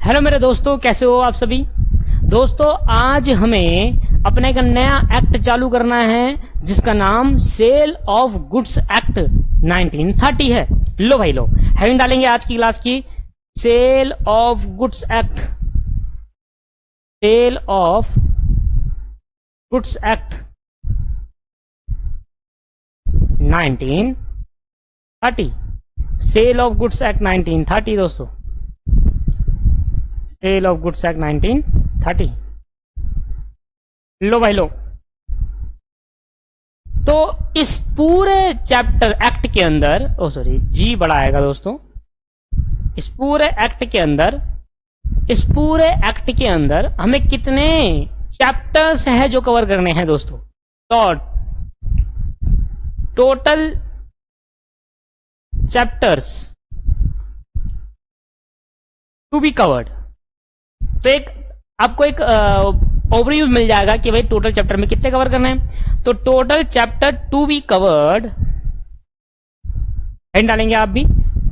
Hello मेरे दोस्तों, कैसे हो आप सभी। दोस्तों आज हमें अपना एक नया एक्ट चालू करना है जिसका नाम सेल ऑफ गुड्स एक्ट 1930 है। लो भाई लो, हेडिंग डालेंगे आज की क्लास की, sale of goods act, sale of goods act 1930, sale of goods act 1930 दोस्तों, सेल ऑफ गुड्स एक्ट 1930। लो भाई लो, तो इस पूरे चैप्टर एक्ट के अंदर, जी बड़ा आएगा दोस्तों, इस पूरे एक्ट के अंदर हमें कितने चैप्टर्स हैं जो कवर करने हैं दोस्तों। तो total chapters to be covered, तो एक आपको एक ओवरव्यू मिल जाएगा कि भाई टोटल चैप्टर में कितने कवर करने हैं। तो total chapter to be covered, heading डालेंगे आप भी,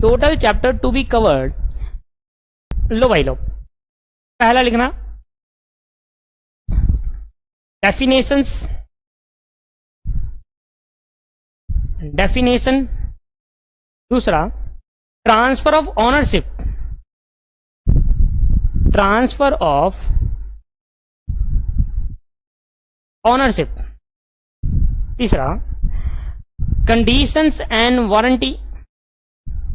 total chapter to be covered. लो भाई लो, पहला लिखना डेफिनेशन, दूसरा transfer of ownership, transfer of ownership, तीसरा conditions and warranty,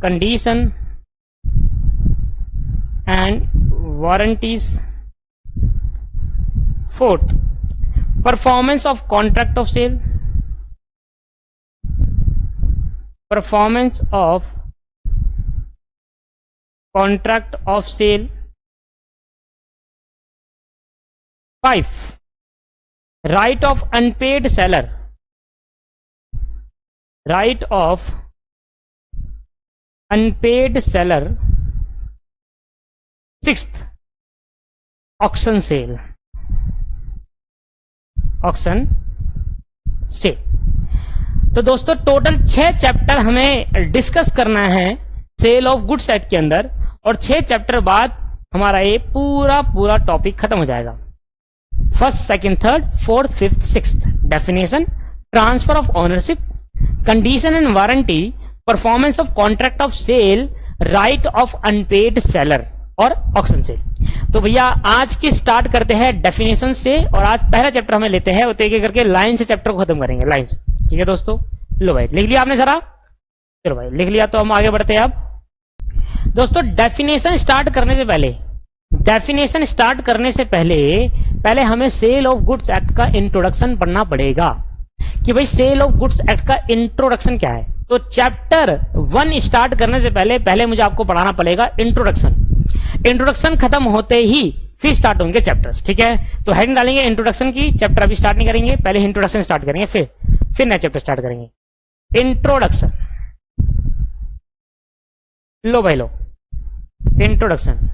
condition and warranties, fourth performance of contract of sale, performance of contract of sale, 5 right of unpaid seller, right of unpaid seller, 6th auction sale, auction sale। तो दोस्तों total 6 chapter हमें discuss करना है cell of goods act के अंदर, और 6 chapter बाद हमारा ये पूरा टॉपिक खत्म हो जाएगा। First, second, third, fourth, fifth, sixth, definition, transfer of ownership, condition and warranty, performance of contract of sale, right of unpaid seller और ऑक्शन सेल। तो भैया आज की स्टार्ट करते हैं डेफिनेशन से, और आज पहला चैप्टर हमें लेते हैं, एक एक करके लाइन से चैप्टर को खत्म करेंगे, लाइन से। ठीक है दोस्तों, लो भाई लिख लिया आपने जरा, चलो भाई लिख लिया तो हम आगे बढ़ते हैं। अब दोस्तों डेफिनेशन स्टार्ट करने से पहले हमें सेल ऑफ गुड्स एक्ट का इंट्रोडक्शन पढ़ना पड़ेगा कि भाई सेल ऑफ गुड्स एक्ट का इंट्रोडक्शन क्या है। तो चैप्टर 1 स्टार्ट करने से पहले मुझे आपको पढ़ाना पड़ेगा इंट्रोडक्शन खत्म होते ही फिर स्टार्ट होंगे चैप्टर्स। ठीक है, तो हेडिंग डालेंगे इंट्रोडक्शन की, चैप्टर अभी स्टार्ट नहीं करेंगे, पहले इंट्रोडक्शन स्टार्ट करेंगे, फिर नया चैप्टर स्टार्ट करेंगे। इंट्रोडक्शन, लो भाई लो, इंट्रोडक्शन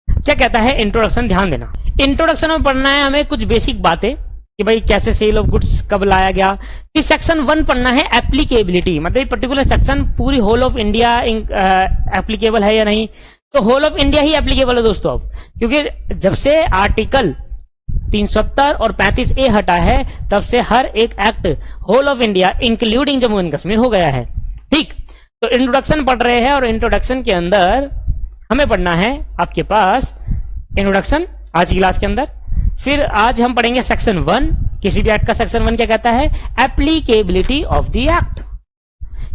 क्या कहता है। इंट्रोडक्शन ध्यान देना, इंट्रोडक्शन में पढ़ना है हमें कुछ बेसिक बातें कि भाई कैसे सेल ऑफ गुड्स कब लाया गया। फिर सेक्शन 1 पढ़ना है एप्लीकेबिलिटी, मतलब पर्टिकुलर सेक्शन पूरी होल ऑफ इंडिया एप्लीकेबल है या नहीं। तो होल ऑफ इंडिया ही एप्लीकेबल है दोस्तों अब, क्योंकि जब से आर्टिकल 370 और 35A हटा है तब से हर एक act whole of India including Jammu and Kashmir हो गया है। ठीक, तो इंट्रोडक्शन पढ़ रहे हैं, और इंट्रोडक्शन के अंदर हमें पढ़ना है आपके पास इंट्रोडक्शन आज की क्लास के अंदर। फिर आज हम पढ़ेंगे सेक्शन 1, किसी भी एक्ट का सेक्शन 1 क्या कहता है, एप्लीकेबिलिटी ऑफ द एक्ट।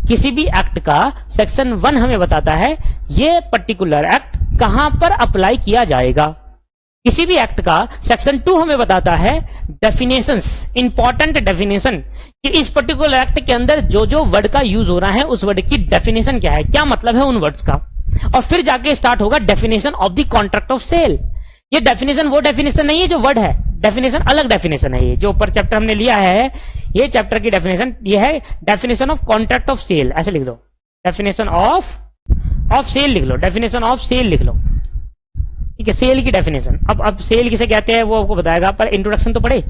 किसी भी एक्ट का सेक्शन 1 हमें बताता है ये पर्टिकुलर एक्ट कहां पर अप्लाई किया जाएगा। किसी भी एक्ट का सेक्शन 2 हमें बताता है डेफिनेशंस, इंपॉर्टेंट डेफिनेशन, कि इस पर्टिकुलर एक्ट के अंदर जो वर्ड का यूज हो रहा है उस वर्ड की डेफिनेशन क्या है, क्या मतलब है उन वर्ड्स का। और फिर जाके स्टार्ट होगा definition of the contract of sale. ये डेफिनेशन वो डेफिनेशन नहीं है जो वर्ड है, डेफिनेशन अलग डेफिनेशन है। ये जो ऊपर चैप्टर हमने लिया है, ये चैप्टर की डेफिनेशन ये है definition of contract of sale, ऐसे लिख दो, डेफिनेशन ऑफ सेल लिख लो, डेफिनेशन ऑफ सेल लिख लो। ठीक है, सेल की डेफिनेशन। अब सेल किसे कहते हैं वो आपको बताएगा, पर इंट्रोडक्शन तो पढ़े।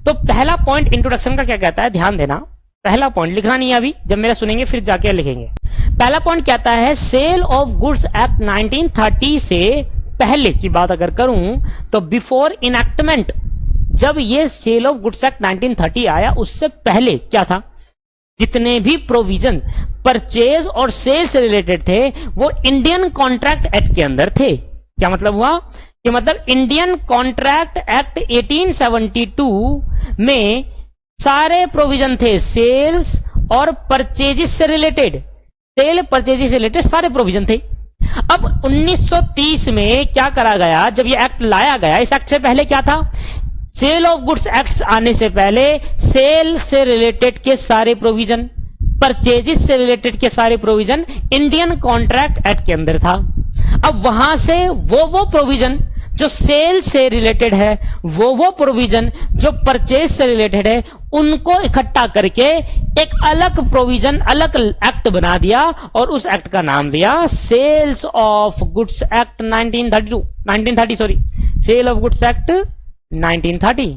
तो पहला पॉइंट इंट्रोडक्शन का क्या कहता है, ध्यान देना। पहला पॉइंट लिखना नहीं है अभी, जब मेरा सुनेंगे फिर जाके लिखेंगे। पहला पॉइंट कहता है सेल ऑफ गुड्स एक्ट 1930 से पहले की बात अगर करूं तो बिफोर इनएक्टमेंट, जब ये सेल ऑफ गुड्स एक्ट 1930 आया उससे पहले क्या था, जितने भी प्रोविजन परचेज और सेल से रिलेटेड थे वो इंडियन कॉन्ट्रैक्ट एक्ट के अंदर थे। क्या मतलब हुआ कि मतलब इंडियन कॉन्ट्रैक्ट एक्ट 1872 में सारे प्रोविजन थे सेल्स और परचेजेस से रिलेटेड, सेल परचेजेस से रिलेटेड सारे प्रोविजन थे। अब 1930 में क्या करा गया, जब ये एक्ट लाया गया, इस एक्ट से पहले क्या था, सेल ऑफ गुड्स एक्ट आने से पहले सेल से रिलेटेड के सारे प्रोविजन, परचेजेस से रिलेटेड के सारे प्रोविजन इंडियन कॉन्ट्रैक्ट एक्ट के अंदर था। अब वहां से वो प्रोविजन जो सेल से रिलेटेड है, वो प्रोविजन जो परचेज से रिलेटेड है, उनको इकट्ठा करके एक अलग प्रोविजन, अलग एक्ट बना दिया और उस एक्ट का नाम दिया sales of goods act 1930 sale of goods act 1930।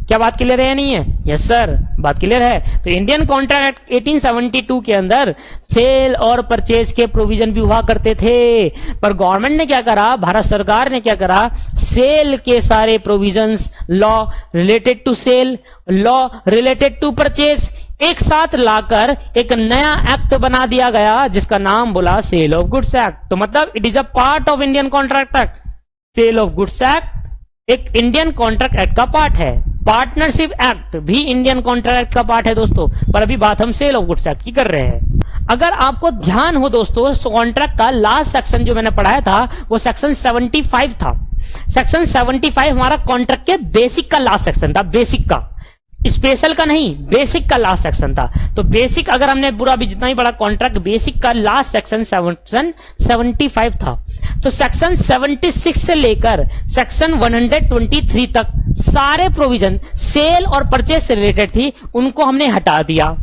क्या बात क्लियर है या नहीं है? यस सर, बात क्लियर है। तो इंडियन कॉन्ट्रैक्ट एक्ट 1872 के अंदर सेल और परचेज के प्रोविजन भी हुआ करते थे, पर गवर्नमेंट ने क्या करा, भारत सरकार ने क्या करा, सेल के सारे provisions, law related to sale, law related to purchase एक साथ लाकर एक नया एक्ट बना दिया गया जिसका नाम बोला सेल ऑफ गुड्स एक्ट। तो मतलब it is a part of Indian contract act. Sale of goods act एक इंडियन कॉन्ट्रैक्ट एक्ट का पार्ट है। पार्टनरशिप एक्ट भी इंडियन कॉन्ट्रैक्ट एक्ट का पार्ट है दोस्तों, पर अभी बात हम सेल ऑफ गुड्स एक्ट की कर रहे हैं। अगर आपको ध्यान हो दोस्तों, कॉन्ट्रैक्ट का लास्ट सेक्शन जो मैंने पढ़ाया था वो सेक्शन 75 था। सेक्शन 75 हमारा कॉन्ट्रैक्ट के बेसिक का लास्ट सेक्शन था, बेसिक का, स्पेशल का नहीं, बेसिक का लास्ट सेक्शन था। तो बेसिक अगर हमने पूरा भी जितना ही बड़ा कॉन्ट्रैक्ट, बेसिक का लास्ट सेक्शन 75 था। तो सेक्शन 76 से लेकर सेक्शन 123 तक सारे प्रोविजन सेल और परचेज से रिलेटेड थी, उनको हमने हटा दिया।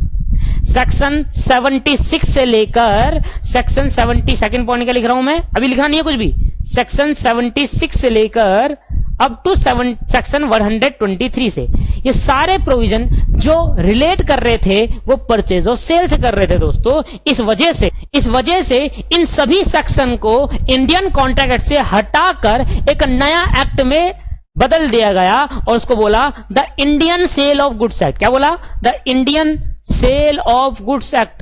सेक्शन 76 से लेकर सेक्शन 70, सेकंड पॉइंट का लिख रहा हूं मैं, अभी लिखा नहीं है कुछ भी, सेक्शन 76 से लेकर अप टू सेक्शन 123 से ये सारे प्रोविजन जो रिलेट कर रहे थे वो परचेज और सेल से कर रहे थे दोस्तों। इस वजह से इन सभी सेक्शन को इंडियन कॉन्ट्रैक्ट एक्ट से हटाकर एक नया एक्ट में बदल दिया गया और उसको बोला the Indian sale of goods act. क्या बोला? The Indian sale of goods act.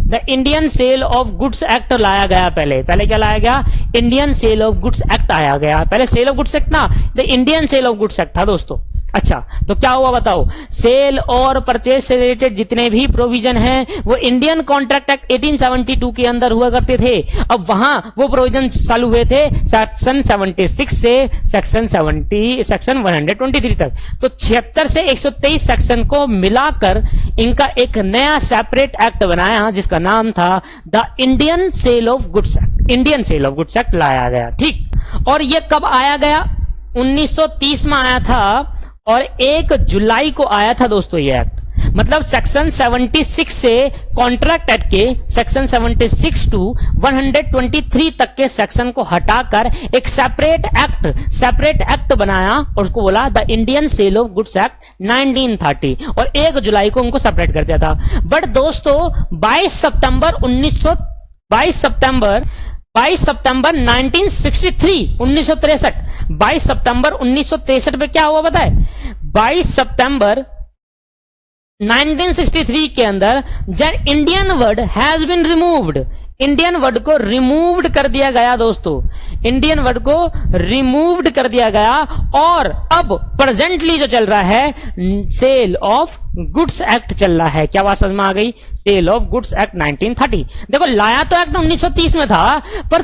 The Indian sale of goods act लाया गया। पहले क्या लाया गया? Indian sale of goods act आया गया। पहले सेल ऑफ गुड्स एक्ट ना, the Indian sale of goods act था दोस्तों। अच्छा, तो क्या हुआ बताओ? सेल और परचेज से रिलेटेड जितने भी प्रोविजन हैं वो इंडियन कॉन्ट्रैक्ट एक्ट 1872 के अंदर हुआ करते थे। अब वहां वो प्रोविजन चालू हुए थे सेक्शन 76 से सेक्शन 123 तक। तो 76 से 123 सेक्शन को मिलाकर इनका एक नया सेपरेट एक्ट बनाया जिसका नाम था the Indian sale of goods act. Indian sale of goods act लाया गया, ठीक। और ये कब आया गया? 1930 में आया था और 1 जुलाई को आया था दोस्तों ये एक्ट। मतलब सेक्शन 76 से कॉन्ट्रैक्ट एक्ट के सेक्शन 76 टू 123 तक के सेक्शन को हटाकर एक सेपरेट एक्ट बनाया और उसको बोला the Indian sale of goods act 1930 और 1 जुलाई को उनको सेपरेट कर दिया था। बट दोस्तों 22 सितंबर 1963 22 सितंबर 1963 में क्या हुआ बताए? 22 सितंबर 1963 के अंदर जब Indian word has been removed, Indian word को रिमूव्ड कर दिया गया दोस्तों। इंडियन वर्ड को रिमूव्ड कर दिया गया और अब प्रेजेंटली जो चल रहा है सेल ऑफ गुड्स एक्ट चल रहा है। क्या बात समझ में आ गई? Sale of goods act 1930। देखो लाया तो एक्ट 1930 में था, पर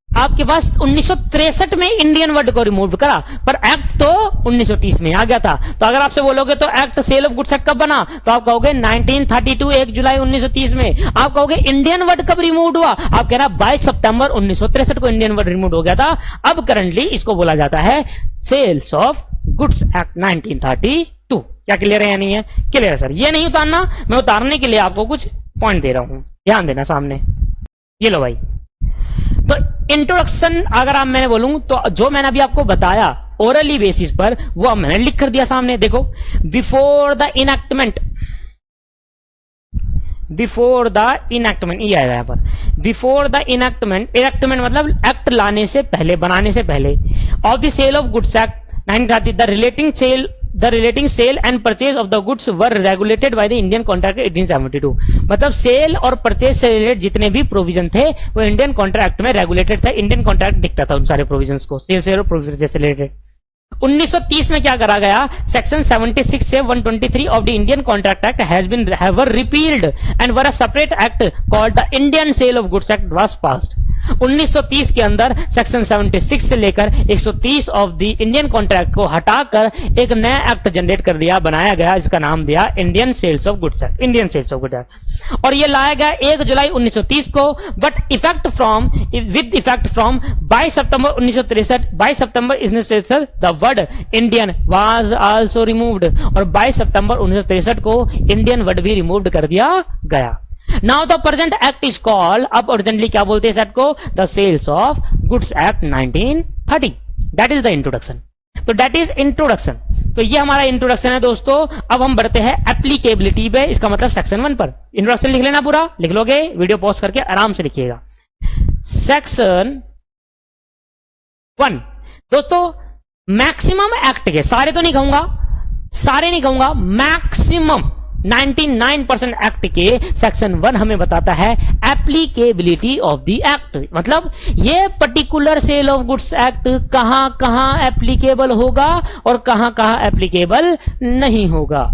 आपके पास 1963 में इंडियन वर्ड को रिमूव करा, पर एक्ट तो 1930 में आ गया था। तो अगर आपसे बोलोगे तो act sale of goods act कब बना, तो आप कहोगे 1932 1 जुलाई 1930 में। आप कहोगे इंडियन वर्ड कब रिमूव हुआ, आप कहना 22 सितंबर 1963 को इंडियन वर्ड रिमूव हो गया था। अब करंटली इसको बोला जाता है सेल्स ऑफ गुड्स एक्ट 1932। क्या क्लियर है या नहीं है? क्लियर है सर। ये नहीं उतारना, मैं उतारने के लिए आपको कुछ पॉइंट दे रहा हूं, ध्यान देना। सामने ये लो भाई। तो इंट्रोडक्शन अगर आप मैंने बोलूं तो जो मैंने अभी आपको बताया ओरली बेसिस पर, वो अब मैंने लिख कर दिया सामने। देखो, before the enactment, before the enactment, ये आएगा यहां पर, बिफोर द इनैक्टमेंट, इनैक्टमेंट मतलब एक्ट लाने से पहले, बनाने से पहले, of the sale of goods act 1930, the relating sale and purchase of the goods were regulated by the Indian Contract 1872। मतलब सेल और परचेज से रिलेटेड जितने भी प्रोविजन थे वो इंडियन कॉन्ट्रैक्ट में रेगुलेटेड था। इंडियन कॉन्ट्रैक्ट दिखता था उन सारे प्रोविजंस को, सेल और परचेज से रिलेटेड। 1930 में क्या करा गया, सेक्शन 76 से 123 of the Indian contract act has been repealed and where a separate act called the Indian sale of goods act was passed. 1930 के अंदर सेक्शन 76 से लेकर 130 ऑफ द इंडियन कॉन्ट्रैक्ट को हटाकर एक नया एक्ट जनरेट कर दिया, बनाया गया, इसका नाम दिया Indian sales of goods act, Indian sales of goods act. और ये लाया गया 1 जुलाई 1930 को, बट विद इफेक्ट फ्रॉम 22 सितंबर 1963, 22 सितंबर 1963 the word Indian was also removed, और 22 सितंबर 1963 को इंडियन वर्ड भी रिमूव्ड कर दिया गया। Now the present act is called, अब ओरिजिनली क्या बोलते हैं इस एक्ट को, the sales of goods act 1930। That is the introduction. तो दैट इज इंट्रोडक्शन। तो ये हमारा इंट्रोडक्शन है दोस्तों। अब हम बढ़ते हैं एप्लीकेबिलिटी पे, इसका मतलब सेक्शन 1 पर। इंट्रोडक्शन लिख लेना पूरा, लिख लोगे, वीडियो पॉज करके आराम से लिखिएगा। सेक्शन 1 दोस्तों, मैक्सिमम एक्ट के, सारे तो नहीं कहूंगा, सारे नहीं कहूंगा, मैक्सिमम 99% एक्ट के सेक्शन 1 हमें बताता है एप्लीकेबिलिटी ऑफ द एक्ट। मतलब ये particular sale of goods act कहां कहां एप्लीकेबल होगा और कहां कहां एप्लीकेबल नहीं होगा।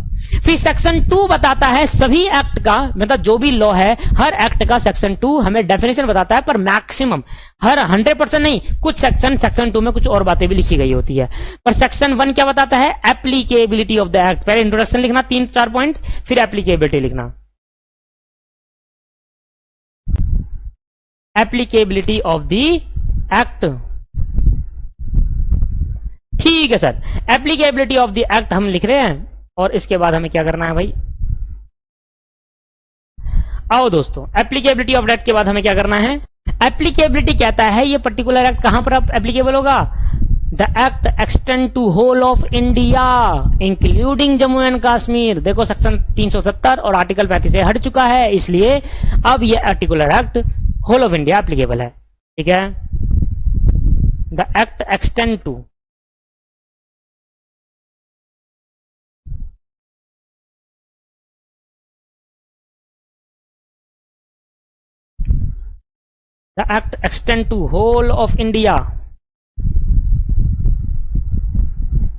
फिर सेक्शन 2 बताता है सभी एक्ट का, मतलब जो भी लॉ है हर एक्ट का सेक्शन 2 हमें डेफिनेशन बताता है, पर मैक्सिमम हर 100% नहीं, कुछ सेक्शन 2 में कुछ और बातें भी लिखी गई होती है। पर सेक्शन 1 क्या बताता है, एप्लीकेबिलिटी ऑफ द एक्ट। पहले इंट्रोडक्शन लिखना 3-4 पॉइंट, फिर एप्लीकेबिलिटी लिखना। एप्लीकेबिलिटी ऑफ द एक्ट, ठीक है sir. Applicability of the act हम लिख रहे हैं, और इसके बाद हमें क्या करना है भाई, आओ दोस्तों, एप्लीकेबिलिटी ऑफ एक्ट के बाद हमें क्या करना है। एप्लीकेबिलिटी कहता है ये पर्टिकुलर एक्ट कहां पर एप्लीकेबल होगा, the act extend to whole of India including Jammu and Kashmir. देखो सेक्शन 370 और आर्टिकल 35 से हट चुका है, इसलिए अब ये particular act whole of India applicable है, ठीक है। The act extend to, the act extend to whole of India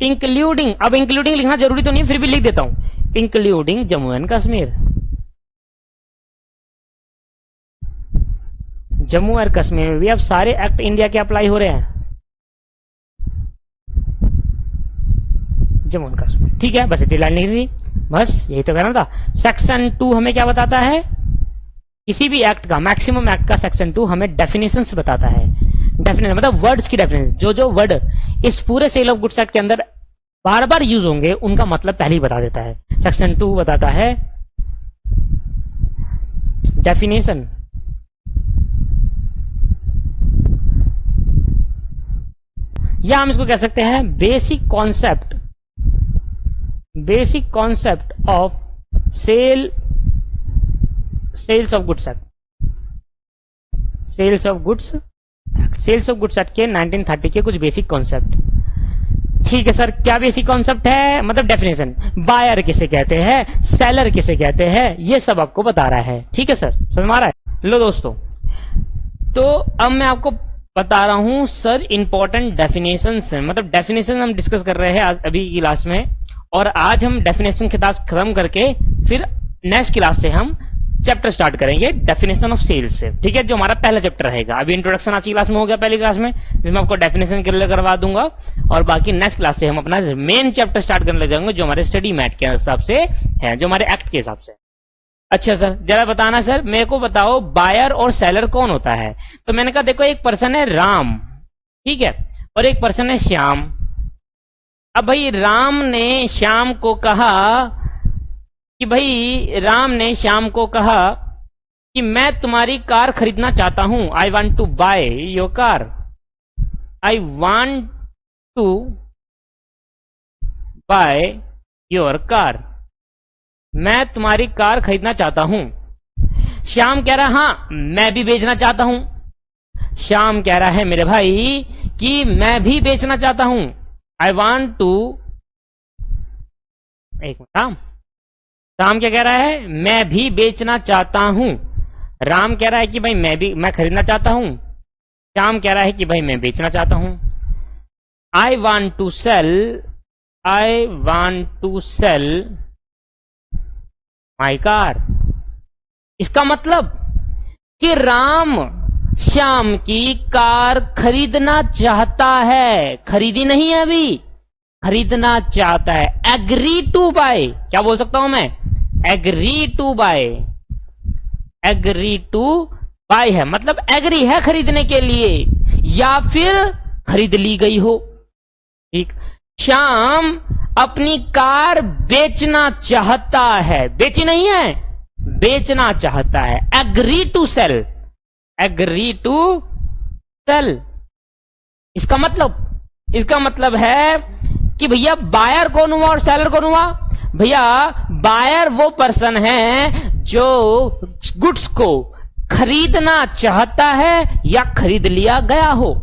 including, अब इंक्लूडिंग लिखना जरूरी तो नहीं, फिर भी लिख देता हूं, इंक्लूडिंग जम्मू एंड कश्मीर। जम्मू और कश्मीर में भी अब सारे एक्ट इंडिया के अप्लाई हो रहे हैं, जम्मू एंड कश्मीर, ठीक है। बस इतनी लाइन लिख दी, बस यही तो कहना था। सेक्शन 2 हमें क्या बताता है, किसी भी एक्ट का, मैक्सिमम एक्ट का सेक्शन 2 हमें डेफिनेशंस बताता है। डेफिनेशन मतलब वर्ड्स की डेफिनेशन, जो वर्ड इस पूरे सेल ऑफ गुड्स एक्ट के अंदर बार बार यूज होंगे उनका मतलब पहले ही बता देता है। सेक्शन 2 बताता है डेफिनेशन, या हम इसको कह सकते हैं basic concept of sales of goods act, sales of goods act के 1930 के कुछ बेसिक कॉन्सेप्ट, ठीक है सर। क्या बेसिक कॉन्सेप्ट है, मतलब डेफिनेशन, बायर किसे कहते हैं, सेलर किसे कहते हैं, ये सब आपको बता रहा है, ठीक है सर, समझ में आ रहा है। लो दोस्तों, तो अब मैं आपको बता रहा हूं सर इंपॉर्टेंट डेफिनेशन, मतलब डेफिनेशन हम डिस्कस कर रहे हैं आज अभी की क्लास में, और आज हम डेफिनेशन की क्लास खत्म करके फिर नेक्स्ट क्लास से हम चैप्टर स्टार्ट करेंगे डेफिनेशन ऑफ सेल्स से, ठीक है, जो हमारा पहला चैप्टर रहेगा। अभी इंट्रोडक्शन आज की क्लास में हो गया, पहली क्लास में जिसमें आपको डेफिनेशन क्लियर करवा दूंगा, और बाकी नेक्स्ट क्लास से हम अपना मेन चैप्टर स्टार्ट करने लग जाएंगे, जो हमारे स्टडी मैट के हिसाब से है, जो हमारे एक्ट के हिसाब से। अच्छा सर, जरा बताना सर, मेरे को बताओ बायर और सेलर कौन होता है। तो मैंने कहा देखो, एक पर्सन है राम, ठीक है, और एक पर्सन है श्याम। अब भाई राम ने श्याम को कहा कि मैं तुम्हारी कार खरीदना चाहता हूं, I want to buy your car, I want to buy your car, मैं तुम्हारी कार खरीदना चाहता हूं। श्याम कह रहा हाँ मैं भी बेचना चाहता हूं। श्याम कह रहा है मेरे भाई कि मैं भी बेचना चाहता हूं। आई वॉन्ट टू, एक मिनट, राम क्या कह रहा है, मैं भी बेचना चाहता हूं। राम कह रहा है कि भाई मैं खरीदना चाहता हूं। श्याम कह रहा है कि भाई मैं बेचना चाहता हूं। I want to sell my car. इसका मतलब कि राम श्याम की कार खरीदना चाहता है, खरीदी नहीं है अभी, खरीदना चाहता है। एग्री टू बाय, क्या बोल सकता हूं मैं, agree to buy. Agree to buy है मतलब एग्री है खरीदने के लिए या फिर खरीद ली गई हो। ठीक, श्याम अपनी कार बेचना चाहता है, बेची नहीं है, बेचना चाहता है। Agree to sell, agree to sell. इसका मतलब है कि भैया बायर कौन हुआ और सेलर कौन हुआ। भैया बायर वो पर्सन है जो गुड्स को खरीदना चाहता है या खरीद लिया गया हो।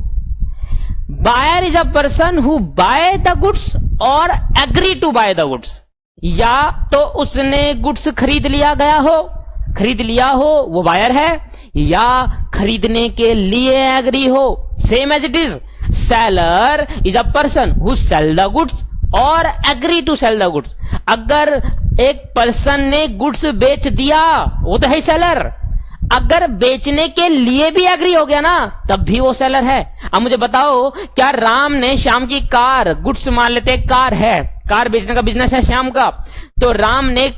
Buyer is a person who buy the goods और agree to buy the goods. या तो उसने गुड्स खरीद लिया हो वो बायर है, या खरीदने के लिए एग्री हो। Same as it is, seller is a person who sell the goods और agree to sell the goods. अगर एक पर्सन ने गुड्स बेच दिया वो तो है सेलर, अगर बेचने के लिए भी एग्री हो गया ना तब भी वो सेलर है। अब मुझे बताओ, क्या राम ने श्याम की कार, गुड्स मान लेते कार है, कार बेचने का बिजनेस है श्याम का, तो राम ने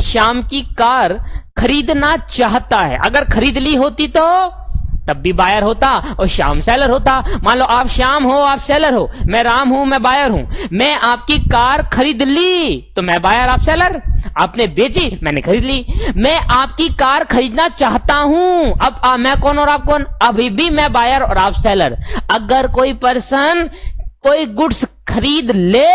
श्याम की कार खरीदना चाहता है। अगर खरीद ली होती तो तब भी बायर होता और श्याम सेलर होता। मान लो आप श्याम हो, आप सेलर हो, मैं राम हूं, मैं बायर हूं। मैं आपकी कार खरीद ली तो मैं बायर, आप सेलर। आपने बेची, मैंने खरीद ली। मैं आपकी कार खरीदना चाहता हूं, अब मैं कौन और आप कौन, अभी भी मैं बायर और आप सेलर। अगर कोई पर्सन कोई गुड्स खरीद ले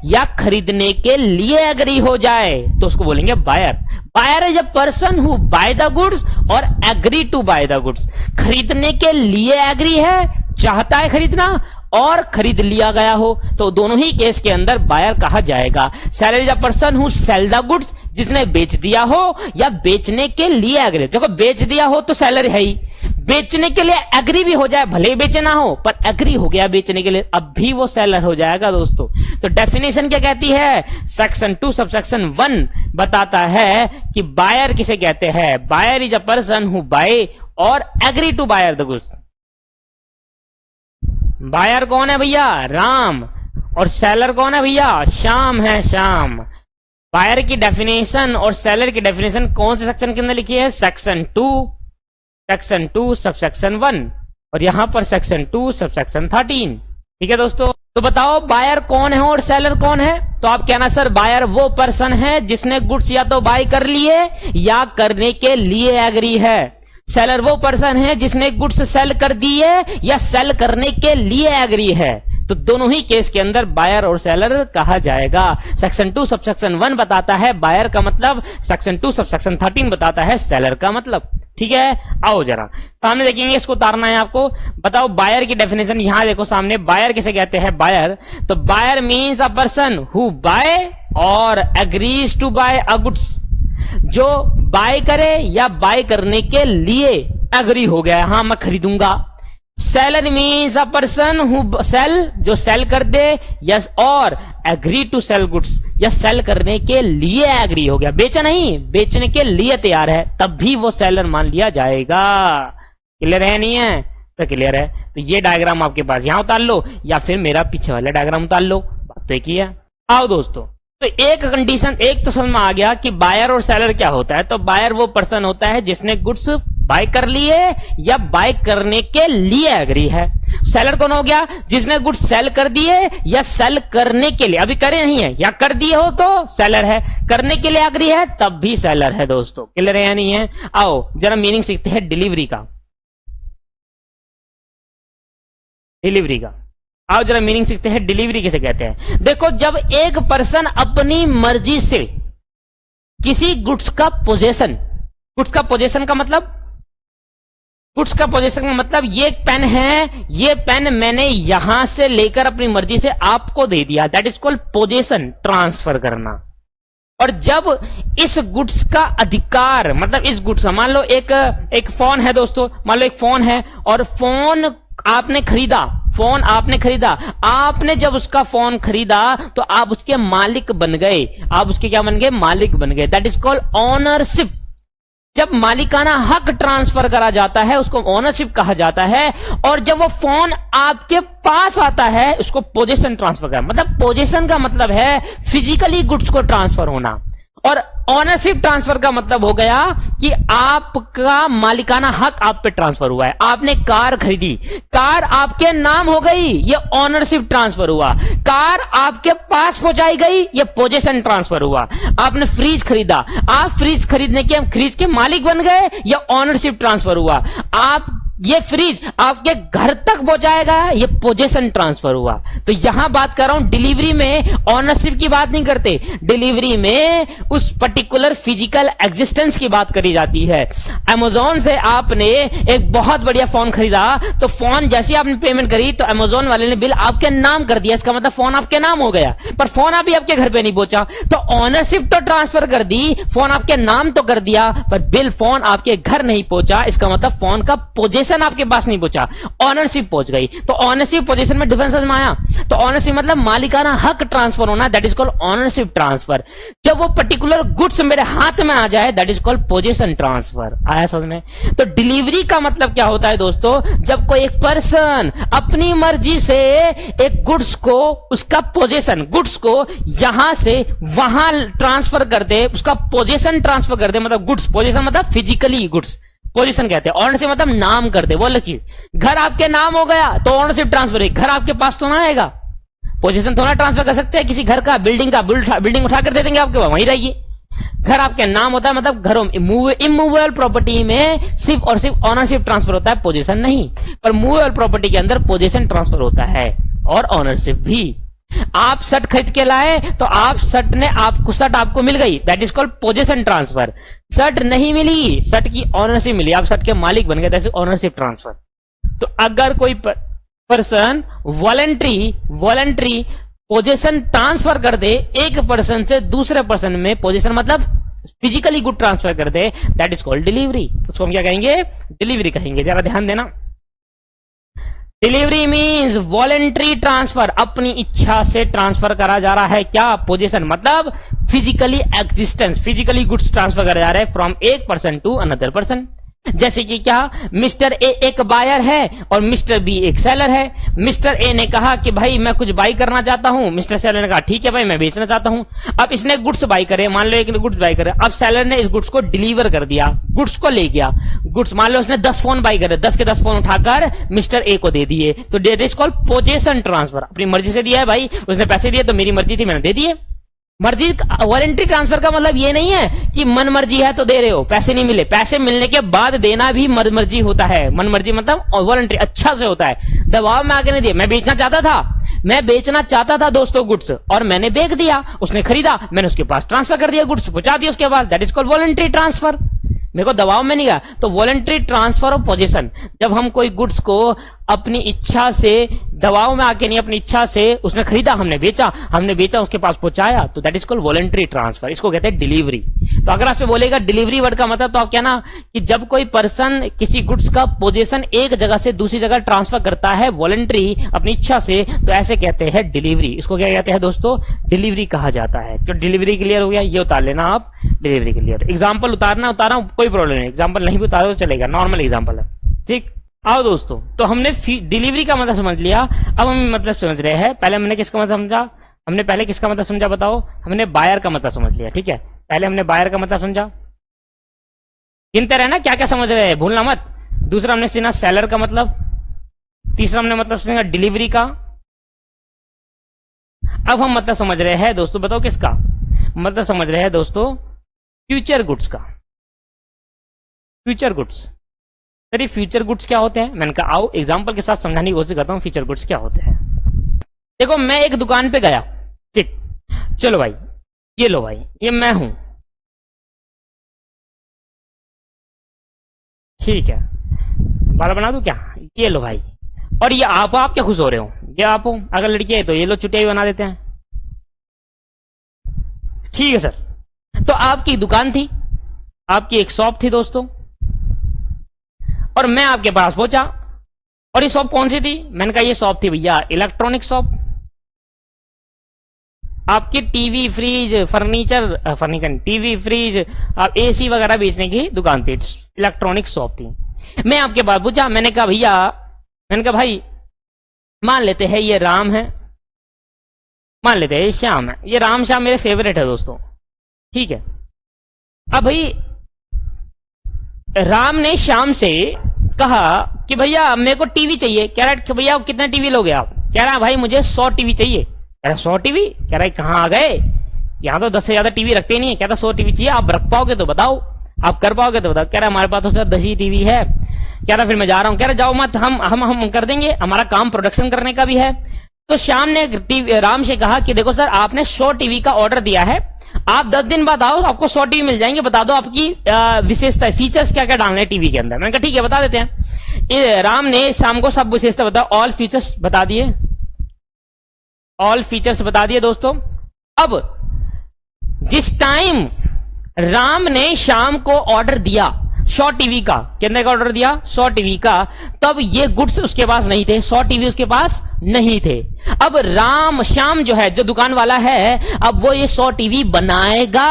या खरीदने के लिए एग्री हो जाए तो उसको बोलेंगे buyer. Buyer is a person who buy the goods और agree to buy the goods. खरीदने के लिए एग्री है, चाहता है खरीदना, और खरीद लिया गया हो, तो दोनों ही केस के अंदर बायर कहा जाएगा। Seller is a person who sell the goods, जिसने बेच दिया हो या बेचने के लिए एग्री। देखो बेच दिया हो तो सेलर है ही, बेचने के लिए एग्री भी हो जाए, भले ही बेचना हो पर एग्री हो गया बेचने के लिए, अब भी वो सेलर हो जाएगा दोस्तों। तो डेफिनेशन क्या कहती है, सेक्शन 2 सबसेक्शन 1 बताता है कि बायर किसे कहते हैं। Buyer is a person who buy और agree to buyer the goods. Buyer कौन है भैया, राम, और सेलर कौन है भैया, श्याम है, श्याम। बायर की डेफिनेशन और सेलर की डेफिनेशन कौन से सेक्शन के अंदर लिखी है, सेक्शन 2 सबसेक्शन 1 और यहां पर सेक्शन 2 सबसेक्शन 13। ठीक है दोस्तों, तो बताओ बायर कौन है और सेलर कौन है। तो आप कहना सर बायर वो पर्सन है जिसने गुड्स या तो बाय कर लिए या करने के लिए एग्री है। सेलर वो पर्सन है जिसने गुड्स सेल कर दिए या सेल करने के लिए एग्री है। तो दोनों ही केस के अंदर बायर और सेलर कहा जाएगा। सेक्शन 2 सबसेक्शन 1 बताता है बायर का मतलब, सेक्शन 2 सबसेक्शन 13 बताता है सेलर का मतलब। ठीक है, आओ जरा सामने देखेंगे, इसको उतारना है आपको। बताओ बायर की डेफिनेशन, यहां देखो सामने, बायर किसे कहते हैं, बायर। तो buyer means a person who buy और agrees to buy a goods, जो बाय करे या बाय करने के लिए एग्री हो गया, हाँ मैं खरीदूंगा। Seller means a person who sell, जो सेल कर दे, यस, और एग्री टू सेल गुड्स, या सेल करने के लिए एग्री हो गया, बेचा नहीं, बेचने के लिए तैयार है, तब भी वो सेलर मान लिया जाएगा। क्लियर है नहीं है, तो क्लियर है। तो ये डायग्राम आपके पास यहां उतार लो या फिर मेरा पीछे वाला डायग्राम उतार लो, बात तो एक ही है। आओ दोस्तों, तो एक कंडीशन, एक तो समझ में आ गया कि बायर और सेलर क्या होता है। तो बायर वो पर्सन होता है जिसने गुड्स बाय कर लिए या बाय करने के लिए एग्री है। सेलर कौन हो गया, जिसने गुड्स सेल कर दिए या सेल करने के लिए, अभी करे नहीं है या कर दिए हो तो सेलर है, करने के लिए एग्री है तब भी सेलर है दोस्तों। क्लियर है या नहीं है। आओ जरा मीनिंग सीखते हैं डिलीवरी का। डिलीवरी का आओ जरा मीनिंग सीखते हैं, डिलीवरी किसे कहते हैं। देखो, जब एक पर्सन अपनी मर्जी से किसी गुड्स का पोजेशन, गुड्स का पोजेशन का मतलब, गुड्स का पोजेशन का मतलब ये पेन है, ये पेन मैंने यहां से लेकर अपनी मर्जी से आपको दे दिया, that is called possession, transfer करना। और जब इस गुड्स का अधिकार, मतलब इस गुड्स का, मान लो एक फोन है दोस्तों, मान लो एक फोन है और फोन आपने खरीदा, फोन आपने खरीदा, आपने जब उसका फोन खरीदा तो आप उसके मालिक बन गए, आप उसके क्या बन गए, मालिक बन गए, दैट इज कॉल्ड ओनरशिप। जब मालिकाना हक ट्रांसफर करा जाता है उसको ओनरशिप कहा जाता है। और जब वो फोन आपके पास आता है उसको पोजीशन ट्रांसफर करा, मतलब पोजीशन का मतलब है फिजिकली गुड्स को ट्रांसफर होना, और ओनरशिप ट्रांसफर का मतलब हो गया कि आपका मालिकाना हक आप पे ट्रांसफर हुआ है। आपने कार खरीदी, कार आपके नाम हो गई, ये ओनरशिप ट्रांसफर हुआ। कार आपके पास पहुंचाई गई, ये पोजीशन ट्रांसफर हुआ। आपने फ्रिज खरीदा, आप फ्रिज खरीदने के फ्रिज के मालिक बन गए, ये ओनरशिप ट्रांसफर हुआ। आप ये फ्रिज आपके घर तक पहुंचाएगा, ये पोजीशन ट्रांसफर हुआ। तो यहां बात कर रहा हूं, डिलीवरी में ओनरशिप की बात नहीं करते, डिलीवरी में उस पर्टिकुलर फिजिकल एग्जिस्टेंस की बात करी जाती है। अमेजोन से आपने एक बहुत बढ़िया फोन खरीदा, तो फोन जैसे आपने पेमेंट करी तो अमेजोन वाले ने बिल आपके नाम कर दिया, इसका मतलब फोन आपके नाम हो गया, पर फोन अभी आपके घर पे नहीं पहुंचा। तो ओनरशिप तो ट्रांसफर कर दी, फोन आपके नाम तो कर दिया, पर बिल फोन आपके घर नहीं पहुंचा, इसका मतलब फोन का पोजीशन आपके पास नहीं पहुंचा, ओनरशिप पहुंच गई। तो ओनरशिप पोजीशन में डिफरेंस समझ में आया। तो ओनरशिप मतलब मालिकाना हक ट्रांसफर होना, that is called ownership transfer. जब वो पर्टिकुलर गुड्स मेरे हाथ में आ जाए, that is called position transfer. आया समझ में? तो डिलीवरी का मतलब क्या होता है दोस्तों, जब कोई एक पर्सन अपनी मर्जी से एक गुड्स को, उसका पोजीशन, गुड्स को यहां से वहां ट्रांसफर कर दे, उसका पोजीशन ट्रांसफर कर दे, मतलब गुड्स, पोजीशन मतलब फिजिकली गुड्स, पोजीशन कहते हैं। ऑनरशिप मतलब नाम कर दे, वो अलग चीज। घर आपके नाम हो गया तो ऑनरशिप ट्रांसफर है, घर आपके पास तो ना आएगा, पोजीशन थोड़ा ट्रांसफर कर सकते हैं किसी घर का, बिल्डिंग का, बिल्डिंग उठाकर दे देंगे आपके, वहीं रहिए। घर आपके नाम होता है, मतलब घरों में इमूवेबल प्रॉपर्टी में सिर्फ और सिर्फ ऑनरशिप ट्रांसफर होता है, पोजीशन नहीं। पर मूवेबल प्रॉपर्टी के अंदर पोजीशन ट्रांसफर होता है और ऑनरशिप भी। आप शर्ट खरीद के लाए तो आप शर्ट ने आपको, शर्ट आपको मिल गई, that is called position transfer. Shirt नहीं मिली, शर्ट की ऑनरशिप मिली, आप शर्ट के मालिक बन गए, दैट इज ऑनरशिप ट्रांसफर। तो अगर कोई पर्सन वॉलंटरी पोजीशन ट्रांसफर कर दे एक पर्सन से दूसरे पर्सन में, पोजीशन मतलब फिजिकली गुड ट्रांसफर कर दे, दैट इज कॉल्ड डिलीवरी। उसको हम क्या कहेंगे, डिलीवरी कहेंगे। जरा ध्यान देना, डिलीवरी मीन्स वॉलंटरी ट्रांसफर, अपनी इच्छा से ट्रांसफर करा जा रहा है क्या, पोजीशन मतलब physically existence, physically goods transfer करा जा रहा है फ्रॉम एक पर्सन टू अनदर पर्सन। जैसे कि क्या, मिस्टर ए एक बायर है और मिस्टर बी एक सेलर है। मिस्टर ए ने कहा कि भाई मैं कुछ बाई करना चाहता हूं, मिस्टर सेलर ने कहा ठीक है भाई मैं बेचना चाहता हूं। अब इसने गुड्स बाई करे, मान लो एक ने गुड्स बाई करे, अब सेलर ने इस गुड्स को डिलीवर कर दिया, गुड्स को ले गया। गुड्स मान लो उसने 10 फोन बाई करे, 10 के 10 फोन उठाकर मिस्टर ए को दे दिए, तो that is called position transfer. अपनी मर्जी से दिया है भाई, उसने पैसे दिए तो मेरी मर्जी थी मैंने दे दिए। मर्जी, वॉलंटरी ट्रांसफर का मतलब ये नहीं है कि मन मर्जी है तो दे रहे हो, पैसे नहीं मिले, पैसे मिलने के बाद देना भी मर्जी होता है। मन मर्जी मतलब वॉलंटरी, अच्छा से होता है, दबाव में आके नहीं दिया। मैं बेचना चाहता था दोस्तों गुड्स, और मैंने बेच दिया, उसने खरीदा, मैंने उसके पास ट्रांसफर कर दिया, गुड्स पहुंचा दिया उसके बाद, that is called voluntary transfer. मेरे को दबाव में नहीं गया। तो वॉलंटरी ट्रांसफर ऑफ पोजीशन, जब हम कोई गुड्स को अपनी इच्छा से, दबाव में आके नहीं, अपनी इच्छा से, उसने खरीदा, हमने बेचा उसके पास पहुंचाया, तो that is called voluntary transfer. इसको कहते हैं डिलीवरी। तो अगर आपसे बोलेगा डिलीवरी वर्ड का मतलब, तो आप कहना कि जब कोई पर्सन किसी गुड्स का पोजीशन एक जगह से दूसरी जगह ट्रांसफर करता है वॉलंटरी, अपनी इच्छा से, तो ऐसे कहते हैं डिलीवरी। इसको क्या कहते हैं दोस्तों, डिलीवरी कहा जाता है। तो डिलीवरी क्लियर हो गया, ये उतार लेना आप, डिलीवरी क्लियर। एग्जाम्पल उतारना कोई प्रॉब्लम नहीं, एग्जाम्पल नहीं भी उतारो तो चलेगा, नॉर्मल एग्जाम्पल है, ठीक। आओ दोस्तों, तो हमने डिलीवरी का मतलब समझ लिया, अब हम मतलब समझ रहे हैं। पहले हमने किसका मतलब समझा, बताओ। हमने बायर का मतलब समझ लिया, ठीक है। पहले हमने बायर का मतलब समझा, गिनते रहना क्या क्या समझ रहे हैं, भूलना मत। दूसरा हमने सुना सेलर का मतलब, तीसरा हमने मतलब सुना डिलीवरी का। अब हम मतलब समझ रहे हैं दोस्तों, बताओ किसका मतलब समझ रहे हैं दोस्तों, फ्यूचर गुड्स का। फ्यूचर गुड्स, अरे फ्यूचर गुड्स क्या होते हैं, मैंने कहा आओ एग्जांपल के साथ समझाने की कोशिश करता हूं फ्यूचर गुड्स क्या होते हैं। देखो मैं एक दुकान पे गया, ठीक, चलो भाई ये लो भाई, ये मैं हूं, ठीक है, बाल बना दूं क्या, ये लो भाई, और ये आप क्या खुश हो रहे हो, ये आप हो, अगर लड़की है तो ये लो चुटिया भी बना देते हैं, ठीक है सर। तो आपकी दुकान थी, आपकी एक शॉप थी दोस्तों, और मैं आपके पास पहुंचा, और ये शॉप कौन सी थी, मैंने कहा ये शॉप थी भैया इलेक्ट्रॉनिक शॉप, आपकी TV fridge furniture TV fridge आप एसी वगैरह बेचने की दुकान थी, इलेक्ट्रॉनिक शॉप थी। मैं आपके पास पूछा, मैंने कहा भैया, मैंने कहा भाई मान लेते हैं ये राम है, मान लेते हैं ये श्याम है, ये राम श्याम मेरे फेवरेट है दोस्तों, ठीक है। अब भाई राम ने श्याम से कहा कि भैया मेरे को टीवी चाहिए, कह रहा है कि भैया कितने टीवी लोगे आप, कह रहा है भाई मुझे 100 टीवी चाहिए, कह रहा 100 टीवी, कह रहा है कहां आ गए, यहां तो 10 से ज्यादा टीवी रखते नहीं है, कहता 100 टीवी चाहिए, आप रख पाओगे तो बताओ, आप कर पाओगे तो बताओ, कह रहा हमारे पास तो सर 10 ही टीवी है, कह रहा फिर मैं जा रहा हूं, कह रहा जाओ मत, हम कर देंगे, हमारा काम प्रोडक्शन करने का भी है। तो श्याम ने राम से कहा कि देखो सर आपने 100 टीवी का ऑर्डर दिया है, आप 10 दिन बाद आओ, आपको 100 टीवी मिल जाएंगे, बता दो आपकी विशेषता फीचर्स क्या क्या डालने हैं टीवी के अंदर। मैंने कहा ठीक है बता देते हैं। राम ने शाम को सब विशेषता बता, ऑल फीचर्स बता दिए, ऑल फीचर्स बता दिए दोस्तों। अब जिस टाइम राम ने शाम को ऑर्डर दिया 100 टीवी का, कितने का ऑर्डर दिया 100 टीवी का, तब ये गुड्स उसके पास नहीं थे, 100 टीवी उसके पास नहीं थे। अब राम श्याम जो है, जो दुकान वाला है, अब वो ये 100 टीवी बनाएगा,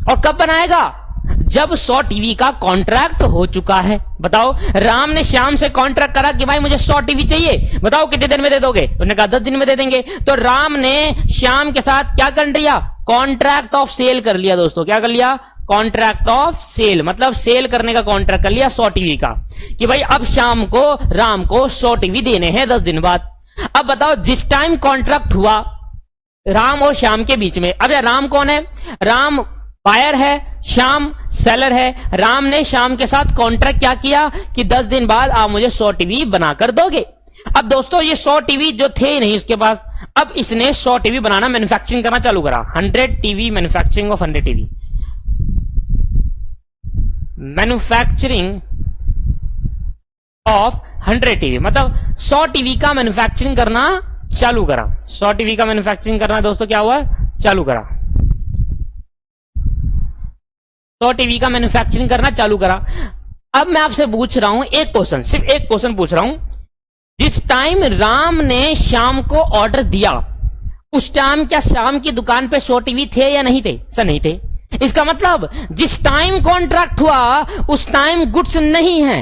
और कब बनाएगा, जब 100 टीवी का कॉन्ट्रैक्ट हो चुका है। बताओ राम ने श्याम से कॉन्ट्रैक्ट करा कि भाई मुझे 100 टीवी चाहिए, बताओ कितने दिन में दे दोगे, उन्होंने कहा 10 दिन में दे देंगे। तो राम ने श्याम के साथ क्या कर लिया, कॉन्ट्रैक्ट ऑफ सेल कर लिया दोस्तों, क्या कर लिया, कॉन्ट्रैक्ट ऑफ सेल, मतलब सेल करने का कॉन्ट्रैक्ट कर लिया 100 टीवी का, कि भाई अब शाम को राम को 100 टीवी देने हैं 10 दिन बाद। अब बताओ जिस टाइम कॉन्ट्रैक्ट हुआ राम और श्याम के बीच में, अब यार राम कौन है, राम बायर है, श्याम सेलर है। राम ने श्याम के साथ कॉन्ट्रैक्ट क्या किया कि 10 दिन बाद आप मुझे 100 टीवी बनाकर दोगे। अब दोस्तों ये 100 टीवी जो थे नहीं उसके पास, अब इसने 100 टीवी बनाना, मैन्युफैक्चरिंग करना चालू करा, 100 TV manufacturing of 100 TV, manufacturing of 100 TV, मतलब 100 टीवी का मैन्युफैक्चरिंग करना चालू करा, 100 टीवी का मैन्युफैक्चरिंग करना दोस्तों क्या हुआ, चालू करा, 100 टीवी का मैन्युफैक्चरिंग करना चालू करा। अब मैं आपसे पूछ रहा हूं एक क्वेश्चन, सिर्फ एक क्वेश्चन पूछ रहा हूं, जिस टाइम राम ने श्याम को ऑर्डर दिया उस टाइम क्या श्याम की दुकान पे 100 टीवी थे या नहीं थे, सर नहीं थे। इसका मतलब जिस टाइम कॉन्ट्रैक्ट हुआ उस टाइम गुड्स नहीं है,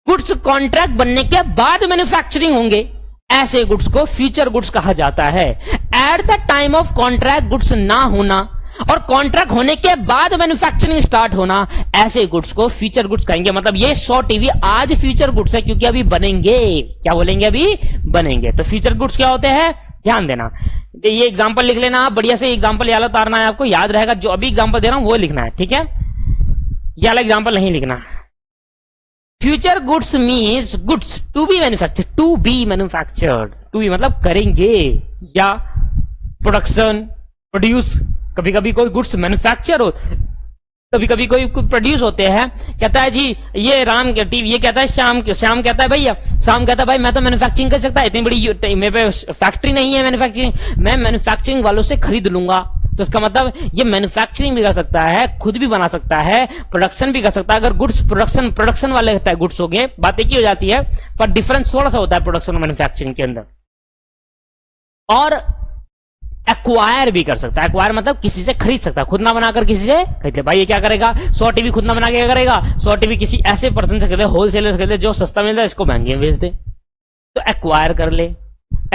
गुड्स कॉन्ट्रैक्ट बनने के बाद मैन्युफैक्चरिंग होंगे, ऐसे गुड्स को फ्यूचर गुड्स कहा जाता है। Eight the time of contract goods ना होना और कॉन्ट्रैक्ट होने के बाद मैन्युफैक्चरिंग स्टार्ट होना, ऐसे गुड्स को फ्यूचर गुड्स कहेंगे। मतलब ये 100 टीवी आज फ्यूचर गुड्स है क्योंकि अभी बनेंगे, क्या बोलेंगे, अभी बनेंगे। तो फ्यूचर गुड्स क्या होते हैं, ध्यान देना। ये एग्जांपल लिख लेना आप, बढ़िया से एग्जांपल याद उतारना है, आपको याद रहेगा, जो अभी एग्जांपल दे रहा हूं वो लिखना है, ठीक है, ये वाला एग्जांपल नहीं लिखना। Future goods means goods to be manufactured, to be manufactured, to be मतलब करेंगे या प्रोडक्शन प्रोड्यूस, कभी कभी कोई गुड्स मैन्युफैक्चर हो, कभी कभी कोई प्रोड्यूस होते हैं। कहता है जी ये राम के टीवी, ये कहता है श्याम कहता है भैया, श्याम कहता है भाई मैं तो मैन्युफैक्चरिंग कर सकता है, इतनी बड़ी मेरे पे फैक्ट्री नहीं है मैन्युफैक्चरिंग, मैं मैन्युफैक्चरिंग वालों से खरीद लूंगा। तो इसका मतलब ये मैन्युफैक्चरिंग भी कर सकता है, खुद भी बना सकता है, प्रोडक्शन भी कर सकता है। अगर गुड्स प्रोडक्शन वाले होता है, गुड्स हो गए, बात एक ही हो जाती है, पर डिफरेंस थोड़ा सा होता है प्रोडक्शन और मैन्युफैक्चरिंग के अंदर। और एक्वायर भी कर सकता है, एक्वायर मतलब किसी से खरीद सकता है, खुद ना बनाकर किसी से खरीद ले। भाई ये क्या करेगा, 100 टीवी खुद ना बना के क्या करेगा, 100 टीवी किसी ऐसे पर्सन से खरीदे, होलसेलर से खरीदे जो सस्ता मिलता है, इसको महंगे में बेच दे, तो एक्वायर कर ले,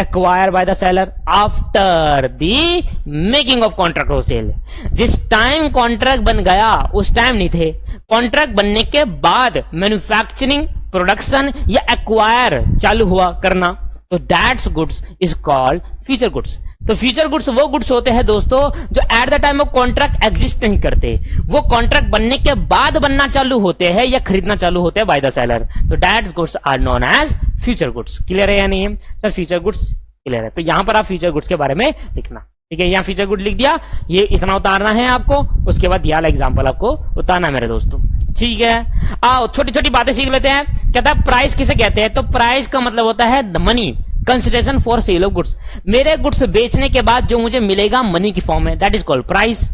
acquire by the seller after the making of contract of sale. जिस टाइम कॉन्ट्रैक्ट बन गया उस टाइम नहीं थे, कॉन्ट्रैक्ट बनने के बाद मैन्युफैक्चरिंग, प्रोडक्शन या एक्वायर चालू हुआ करना, तो that's goods is called future goods. तो फ्यूचर गुड्स वो गुड्स होते हैं दोस्तों जो eight the time of contract exist नहीं करते, वो कॉन्ट्रैक्ट बनने के बाद बनना चालू होते हैं या खरीदना चालू होते हैं बाय द सेलर। तो that's goods are known as future goods. Clear है या नहीं है सर, फ्यूचर गुड्स क्लियर है? तो यहां पर आप फ्यूचर गुड्स के बारे में लिखना, ठीक है? यहां फ्यूचर गुड लिख दिया, ये इतना उतारना है आपको, उसके बाद दिया एग्जाम्पल आपको उतारना है मेरे दोस्तों, ठीक है? आओ छोटी छोटी बातें सीख लेते हैं। कहता है प्राइस किसे कहते हैं? तो प्राइस का मतलब होता है the money consideration for sale of goods. मेरे गुड्स बेचने के बाद जो मुझे मिलेगा मनी की फॉर्म में, दैट इज कॉल्ड प्राइस।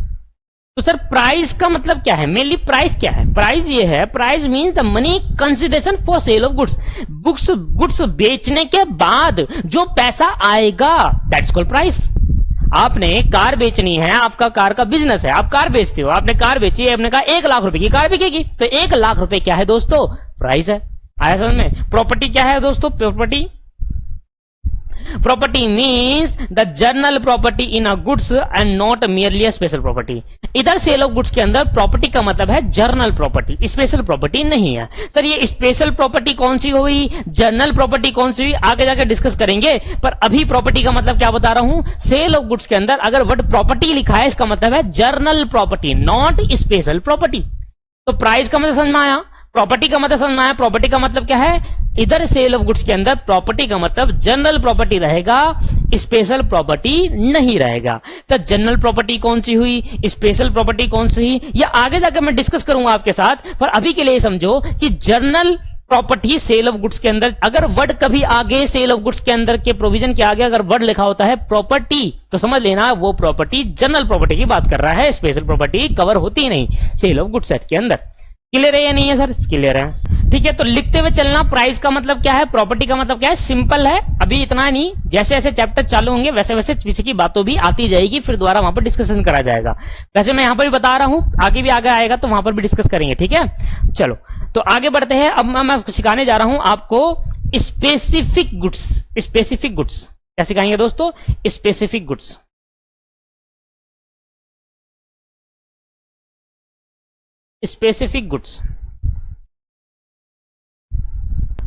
तो सर प्राइस का मतलब क्या है? मेनली प्राइस क्या है? प्राइस ये है, price means the money consideration for sale of goods. Goods बेचने के बाद जो पैसा आएगा, दैट्स कॉल्ड प्राइस। आपने कार बेचनी है, आपका कार का बिजनेस है, आप कार बेचते हो, आपने कार बेची है, आपने कहा 1 लाख रुपए की कार बिकेगी, तो 1 लाख रुपए क्या है दोस्तों? प्राइस है। आया समझ में? प्रॉपर्टी क्या है दोस्तों? Property means the journal property in a goods and not merely a special property. इधर सेल ऑफ गुड्स के अंदर प्रॉपर्टी का मतलब है जर्नल प्रॉपर्टी, स्पेशल प्रॉपर्टी नहीं है। सर ये स्पेशल प्रॉपर्टी कौन सी हुई, जर्नल प्रॉपर्टी कौन सी हुई, आगे जाकर डिस्कस करेंगे। पर अभी प्रॉपर्टी का मतलब क्या बता रहा हूं, सेल ऑफ गुड्स के अंदर अगर वर्ड प्रॉपर्टी लिखा है इसका मतलब है journal property, not special property. तो प्राइस का मतलब समझ में आया, प्रॉपर्टी का मतलब समझ में आया। प्रॉपर्टी का मतलब क्या है? इधर सेल ऑफ गुड्स के अंदर प्रॉपर्टी का मतलब जनरल प्रॉपर्टी रहेगा, स्पेशल प्रॉपर्टी नहीं रहेगा। सर जनरल प्रॉपर्टी कौन सी हुई, स्पेशल प्रॉपर्टी कौन सी हुई, ये आगे जाकर मैं डिस्कस करूंगा आपके साथ। पर अभी के लिए समझो कि general property sale of goods के अंदर, अगर वर्ड कभी आगे सेल ऑफ गुड्स के अंदर के प्रोविजन के आगे अगर वर्ड लिखा होता है प्रॉपर्टी, तो समझ लेना वो प्रॉपर्टी जनरल प्रॉपर्टी की बात कर रहा है, स्पेशल प्रॉपर्टी कवर होती नहीं सेल ऑफ गुड्स सेट के अंदर। क्लियर है या नहीं है सर? क्लियर है, ठीक है? तो लिखते हुए चलना। प्राइस का मतलब क्या है, प्रॉपर्टी का मतलब क्या है, सिंपल है। अभी इतना नहीं, जैसे जैसे चैप्टर चालू होंगे वैसे वैसे पीछे की बातों भी आती जाएगी, फिर दोबारा वहां पर डिस्कशन करा जाएगा। वैसे मैं यहां पर भी बता रहा हूं, आगे भी आगे आएगा तो वहां पर भी डिस्कस करेंगे, ठीक है? चलो तो आगे बढ़ते हैं। अब मैं सिखाने जा रहा हूं आपको स्पेसिफिक गुड्स। स्पेसिफिक गुड्स क्या सिखाएंगे दोस्तों? Specific goods. Specific goods.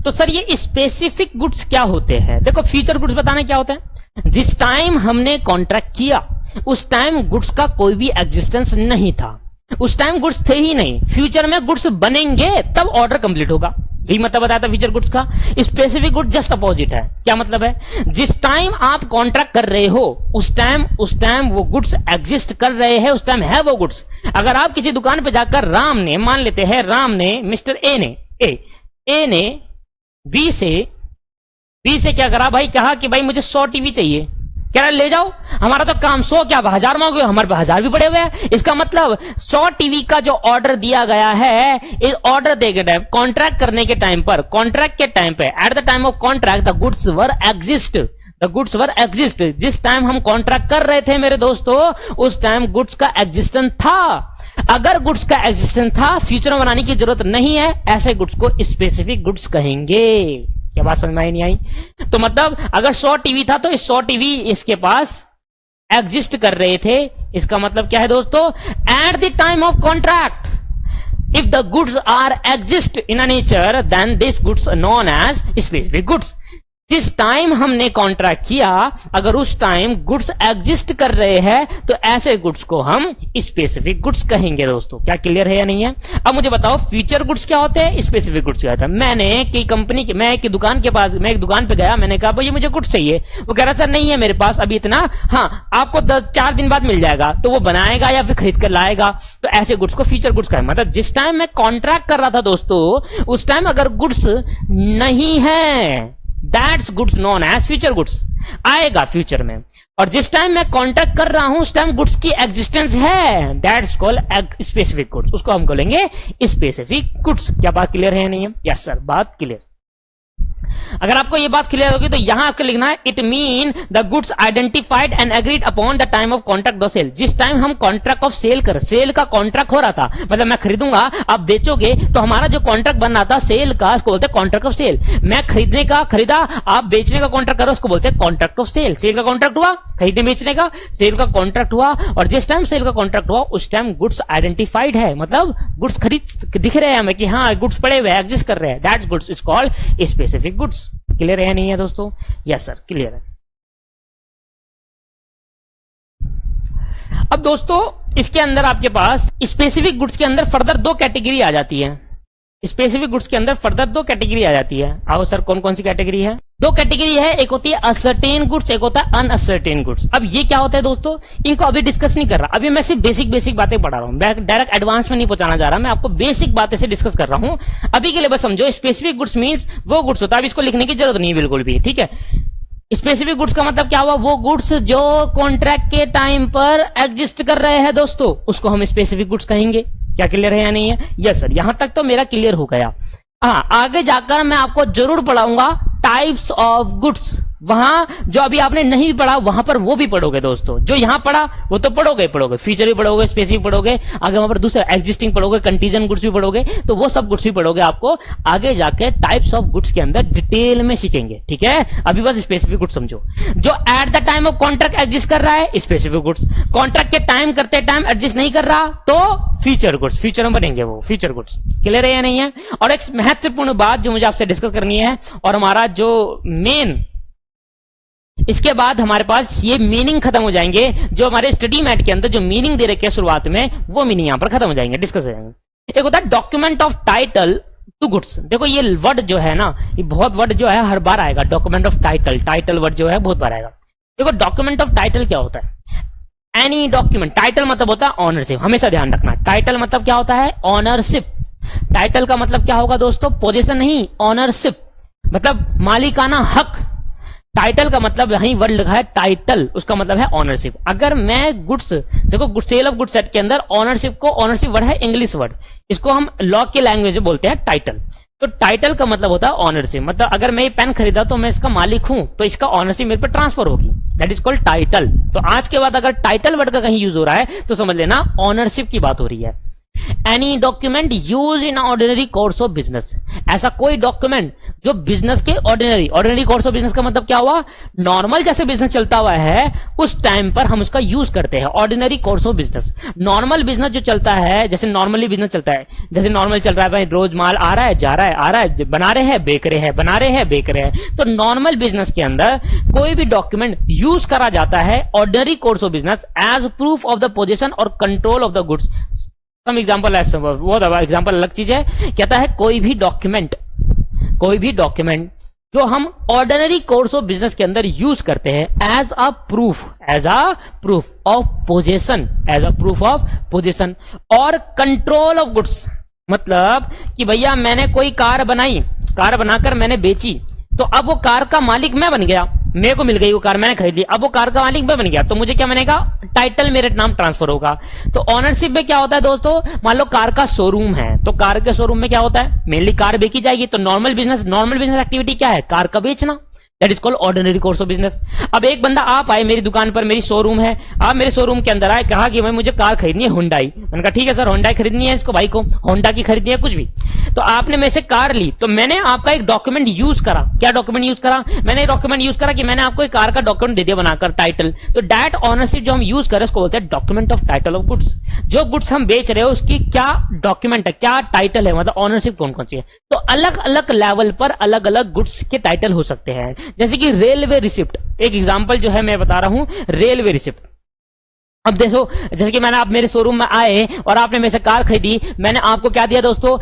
तो सर ये स्पेसिफिक गुड्स क्या होते हैं? देखो फ्यूचर गुड्स बताना क्या होता है, जिस टाइम हमने कॉन्ट्रैक्ट किया उस टाइम गुड्स का कोई भी एग्जिस्टेंस नहीं था, उस टाइम गुड्स थे ही नहीं। फ्यूचर में गुड्स बनेंगे तब ऑर्डर कंप्लीट होगा, यही मतलब बताया था फ्यूचर गुड्स का। स्पेसिफिक गुड जस्ट अपोजिट है। क्या मतलब है? जिस टाइम आप कॉन्ट्रैक्ट कर रहे हो उस टाइम वो गुड्स एग्जिस्ट कर रहे हैं, उस टाइम है वो गुड्स। अगर आप किसी दुकान पे जाकर राम ने, मान लेते हैं राम ने, मिस्टर ए ने बी से क्या करा भाई, कहा कि भाई मुझे 100 टीवी चाहिए। कह रहा ले जाओ, हमारा तो काम 100 क्या 1000 मांगो, हमारे पे 1000 भी पड़े हुए हैं। इसका मतलब 100 टीवी का जो ऑर्डर दिया गया है, इस ऑर्डर दे के टाइम, कॉन्ट्रैक्ट करने के टाइम पर, कॉन्ट्रैक्ट के टाइम पे, eight the time of contract the goods were exist. जिस टाइम हम कॉन्ट्रैक्ट कर रहे थे मेरे दोस्तों, उस टाइम गुड्स का एग्जिस्टेंस था। अगर गुड्स का एग्जिस्टेंस था, फ्यूचर में बनाने की जरूरत नहीं है, ऐसे गुड्स को स्पेसिफिक गुड्स कहेंगे। क्या बात समझ में आई नहीं आई? तो मतलब अगर 100 टीवी था तो इस 100 टीवी इसके पास एग्जिस्ट कर रहे थे। इसका मतलब क्या है दोस्तों? At the time of contract, if the goods are exist in a nature, then this goods known as specific goods. जिस टाइम हमने कॉन्ट्रैक्ट किया, अगर उस टाइम गुड्स एग्जिस्ट कर रहे हैं तो ऐसे गुड्स को हम स्पेसिफिक गुड्स कहेंगे दोस्तों। क्या क्लियर है या नहीं है? अब मुझे बताओ फ्यूचर गुड्स क्या होते हैं, स्पेसिफिक गुड्स क्या होता है? मैं एक दुकान पे गया, मैंने कहा भाई मुझे गुड्स चाहिए। वो कह रहा सर नहीं है मेरे पास अभी इतना, हाँ आपको 4 दिन बाद मिल जाएगा। तो वो बनाएगा या फिर खरीद कर लाएगा। तो ऐसे गुड्स को फ्यूचर गुड्स कहें। मतलब जिस टाइम मैं कॉन्ट्रैक्ट कर रहा था दोस्तों, उस टाइम अगर गुड्स नहीं है, that's goods known as future goods, आएगा फ्यूचर में। और जिस टाइम मैं कॉन्ट्रैक्ट कर रहा हूं उस टाइम गुड्स की एग्जिस्टेंस है, दैट्स कॉल्ड स्पेसिफिक गुड्स, उसको हम बोलेंगे स्पेसिफिक गुड्स। क्या बात क्लियर है नहीं है? यस सर, बात क्लियर। अगर आपको यह बात क्लियर होगी तो यहां आपको लिखना है, it mean the goods identified and agreed upon the time of contract of sale. जिस टाइम हम कॉन्ट्रैक्ट ऑफ सेल का कॉन्ट्रैक्ट हो रहा था, मतलब मैं खरीदूंगा आप बेचोगे, तो हमारा जो कॉन्ट्रैक्ट बन रहा था सेल का, उसको बोलते हैं कॉन्ट्रैक्ट ऑफ सेल। मैं खरीदा, आप बेचने का कॉन्ट्रैक्ट करो, उसको बोलते हैं कॉन्ट्रैक्ट ऑफ सेल। सेल का कॉन्ट्रैक्ट हुआ, खरीदने बेचने का सेल का कॉन्ट्रैक्ट हुआ, और जिस टाइम सेल का कॉन्ट्रैक्ट हुआ उस टाइम गुड्स आइडेंटिफाइड है, मतलब गुड्स खरीद दिख रहे हैं हमें कि हाँ गुड्स पड़े हुए एग्जिस्ट कर रहे हैं, that's goods is called specific goods. Clear है नहीं है दोस्तों? यस सर, क्लियर है। अब दोस्तों इसके अंदर आपके पास स्पेसिफिक गुड्स के अंदर फर्दर 2 कैटेगरी आ जाती है। स्पेसिफिक गुड्स के अंदर फर्दर दो कैटेगरी आ जाती है। आओ सर, कौन कौन सी कैटेगरी है? दो कैटेगरी है, एक होती है असर्टेन गुड्स, एक होता है अनअसर्टेन गुड्स। अब ये क्या होता है दोस्तों, इनको अभी डिस्कस नहीं कर रहा, अभी मैं सिर्फ बेसिक बातें पढ़ा रहा हूं, डायरेक्ट एडवांस में नहीं पहुंचाना जा रहा, मैं आपको बेसिक बातें से डिस्कस कर रहा हूं। अभी के लिए बस समझो, स्पेसिफिक गुड्स मींस वो गुड्स होता है, अब इसको लिखने की जरूरत नहीं बिल्कुल भी, ठीक है। स्पेसिफिक गुड्स का मतलब क्या हुआ, वो गुड्स जो कॉन्ट्रैक्ट के टाइम पर एग्जिस्ट कर रहे हैं दोस्तों, उसको हम स्पेसिफिक गुड्स कहेंगे। क्या क्लियर है या नहीं है? यस सर, यहां तक तो मेरा क्लियर हो गया। हाँ, आगे जाकर मैं आपको जरूर पढ़ाऊंगा टाइप्स ऑफ गुड्स, वहां जो अभी आपने नहीं पढ़ा वहां पर वो भी पढ़ोगे दोस्तों। जो यहां पढ़ा वो तो पढ़ोगे, फीचर भी पढ़ोगे, स्पेसिफिक पढ़ोगे, आगे वहां पर दूसरे एग्जिस्टिंग पढ़ोगे, कंटीजेंट गुड्स भी पढ़ोगे, तो वो सब गुड्स भी पढ़ोगे, आपको आगे जाके टाइप्स ऑफ गुड्स के अंदर डिटेल में सीखेंगे, ठीक है। अभी बस स्पेसिफिक गुड्स समझो। जो eight the time of contract exist कर रहा है, स्पेसिफिक गुड्स। कॉन्ट्रैक्ट के टाइम करते टाइम एग्जिस्ट नहीं कर रहा तो फ्यूचर गुड्स, फ्यूचर में बनेंगे वो फ्यूचर गुड्स। क्लियर है या नहीं है? और एक महत्वपूर्ण बात जो मुझे आपसे डिस्कस करनी है, और हमारा जो मेन, इसके बाद हमारे पास ये मीनिंग खत्म हो जाएंगे, जो हमारे स्टडी मैट के अंदर जो मीनिंग दे रखे हैं शुरुआत में, वो मीनिंग यहां पर खत्म हो जाएंगे, डिस्कस हो जाएंगे। एक होता है document of title to goods. देखो ये वर्ड जो है ना, ये बहुत वर्ड जो है हर बार आएगा, document of title, title word जो है बहुत बार आएगा। देखो डॉक्यूमेंट ऑफ टाइटल क्या होता है, एनी डॉक्यूमेंट, टाइटल मतलब होता है ऑनरशिप, हमेशा ध्यान रखना, टाइटल मतलब क्या होता है, ऑनरशिप। टाइटल का मतलब क्या होगा दोस्तों, पोजीशन नहीं, ऑनरशिप मतलब मालिकाना हक। टाइटल का मतलब यही वर्ड लिखा है टाइटल, उसका मतलब है ऑनरशिप। अगर मैं गुड्स, देखो सेल ऑफ गुड्स एक्ट के अंदर ऑनरशिप को, ऑनरशिप वर्ड है इंग्लिश वर्ड, इसको हम लॉ की लैंग्वेज में बोलते हैं टाइटल। तो टाइटल का मतलब होता है ऑनरशिप, मतलब अगर मैं ये पेन खरीदा तो मैं इसका मालिक हूं, तो इसका ऑनरशिप मेरे पे ट्रांसफर होगी, दैट इज कॉल्ड टाइटल। तो आज के बाद अगर टाइटल वर्ड का कहीं यूज हो रहा है तो समझ लेना ऑनरशिप की बात हो रही है। Any document use in ordinary course of business, ऐसा कोई डॉक्यूमेंट जो बिजनेस के ऑर्डिनरी कोर्स ऑफ बिजनेस का मतलब क्या हुआ, नॉर्मल जैसे बिजनेस चलता हुआ है उस टाइम पर हम उसका यूज करते हैं। Ordinary course of business, normal business जो चलता है, जैसे नॉर्मली बिजनेस चलता है, जैसे नॉर्मल चल रहा है भाई, रोज माल आ रहा है, जा रहा है, आ रहा है, बना रहे हैं, बेच रहे हैं, बना रहे हैं, बेच रहे हैं। तो नॉर्मल बिजनेस के अंदर कोई भी डॉक्यूमेंट यूज करा जाता है ordinary course of business as proof of the position और control of the goods. Some example है, वो एग्जांपल अलग चीज है, कहता है कोई भी डॉक्यूमेंट जो हम ऑर्डिनरी कोर्स ऑफ बिजनेस के अंदर यूज करते हैं as a proof of position और कंट्रोल ऑफ गुड्स। मतलब कि भैया मैंने कोई कार बनाई, कार बनाकर मैंने बेची, तो अब वो कार का मालिक मैं बन गया, मेरे को मिल गई वो कार, मैंने खरीद ली, अब वो कार का मालिक मैं बन गया, तो मुझे क्या बनेगा, टाइटल मेरे नाम ट्रांसफर होगा। तो ऑनरशिप में क्या होता है दोस्तों, मान लो कार का शोरूम है, तो कार के शोरूम में क्या होता है, मेनली कार बेची जाएगी। तो नॉर्मल बिजनेस एक्टिविटी क्या है, कार का बेचना, that is called ordinary course of business. अब एक बंदा आप आए मेरी दुकान पर, मेरी शोरूम है, आप मेरे शोरूम के अंदर आए, कहा कि भाई मुझे कार खरीदनी है हुंडई, मैंने कहा ठीक है सर हुंडई खरीदनी है, इसको भाई को होंडा की खरीदनी है, कुछ भी। तो आपने मेरे से कार ली, तो मैंने आपका एक डॉक्यूमेंट यूज करा। क्या डॉक्यूमेंट यूज करा, मैंने डॉक्यूमेंट यूज करा कि मैंने आपको एक कार का डॉक्यूमेंट दे दिया बनाकर, टाइटल। तो दैट ऑनरशिप जो हम यूज करें उसको बोलते हैं document of title of goods. जो गुड्स हम बेच रहे हो उसकी क्या डॉक्यूमेंट है, क्या टाइटल है, मतलब ऑनरशिप कौन कौन सी है। तो अलग अलग लेवल पर अलग अलग गुड्स के टाइटल हो सकते हैं, जैसे कि रेलवे रिसिप्ट, एक एग्जांपल जो है मैं बता रहा हूं, रेलवे रिसिप्ट। अब देखो, जैसे कि मैंने, आप मेरे शोरूम में आए और आपने मेरे से कार खरीदी, मैंने आपको क्या दिया दोस्तों,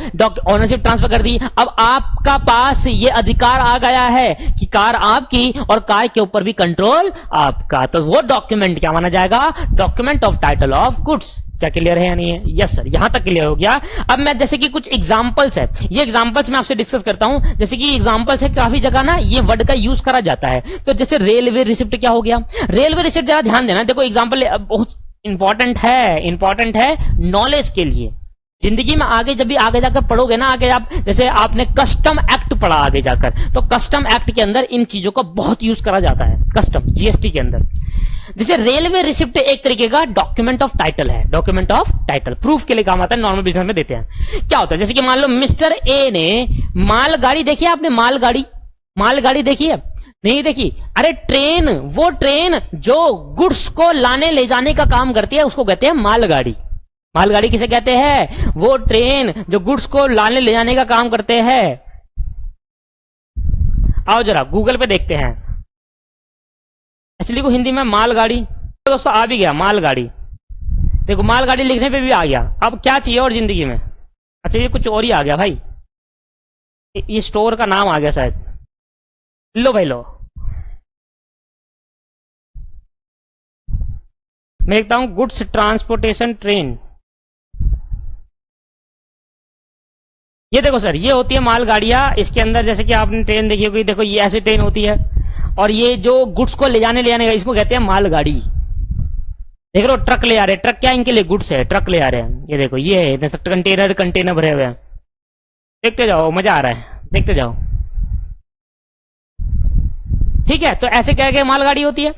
ऑनरशिप ट्रांसफर कर दी। अब आपका पास ये अधिकार आ गया है कि कार आपकी और कार के ऊपर भी कंट्रोल आपका, तो वो डॉक्यूमेंट क्या माना जाएगा, document of title of goods. क्या क्लियर है या नहीं है? यस सर, यहां तक क्लियर हो गया। अब मैं जैसे कि कुछ एग्जांपल्स है, ये एग्जांपल्स मैं आपसे डिस्कस करता हूं। जैसे कि एग्जांपल्स है, काफी जगह ना ये वर्ड का यूज करा जाता है। तो जैसे रेलवे रिसिप्ट क्या हो गया, रेलवे रिसिप्ट जरा ध्यान देना, देखो एग्जांपल बहुत इंपॉर्टेंट है नॉलेज के लिए। जिंदगी में आगे जब भी आगे जाकर पढ़ोगे ना, आगे आप, जैसे आपने कस्टम एक्ट पढ़ा आगे जाकर, तो कस्टम एक्ट के अंदर इन चीजों का बहुत यूज करा जाता है, कस्टम जीएसटी के अंदर। जैसे रेलवे रिसिप्ट एक तरीके का डॉक्यूमेंट ऑफ टाइटल है, डॉक्यूमेंट ऑफ टाइटल प्रूफ के लिए काम आता है, नॉर्मल बिजनेस में देते हैं। क्या होता है, जैसे कि मान लो मिस्टर ए ने मालगाड़ी देखी है आपने, मालगाड़ी देखी है, नहीं देखी, अरे ट्रेन, वो ट्रेन जो गुड्स को लाने ले जाने का काम करती है उसको कहते हैं मालगाड़ी। मालगाड़ी किसे कहते हैं, वो ट्रेन जो गुड्स को लाने ले जाने का काम करते हैं। आओ जरा गूगल पे देखते हैं, एक्चुअली को हिंदी में मालगाड़ी, तो दोस्तों आ भी गया मालगाड़ी, देखो मालगाड़ी लिखने पे भी आ गया। अब क्या चाहिए और जिंदगी में, अच्छा ये कुछ और ही आ गया भाई, ये स्टोर का नाम आ गया शायद। लो भाई लो, मैं लिखता हूं गुड्स ट्रांसपोर्टेशन ट्रेन। ये देखो सर, ये होती है मालगाड़ियां। इसके अंदर जैसे कि आपने ट्रेन देखी होगी, देखो ये ऐसी ट्रेन होती है, और ये जो गुड्स को ले जाने का इसको कहते हैं मालगाड़ी। देख रहे हो, ट्रक ले आ रहे हैं। ट्रक क्या इनके लिए गुड्स है, ट्रक ले आ रहे हैं। ये देखो, ये है कंटेनर भरे हुए हैं। देखते जाओ, मजा आ रहा है, देखते जाओ। ठीक है, तो ऐसे कह के मालगाड़ी होती है।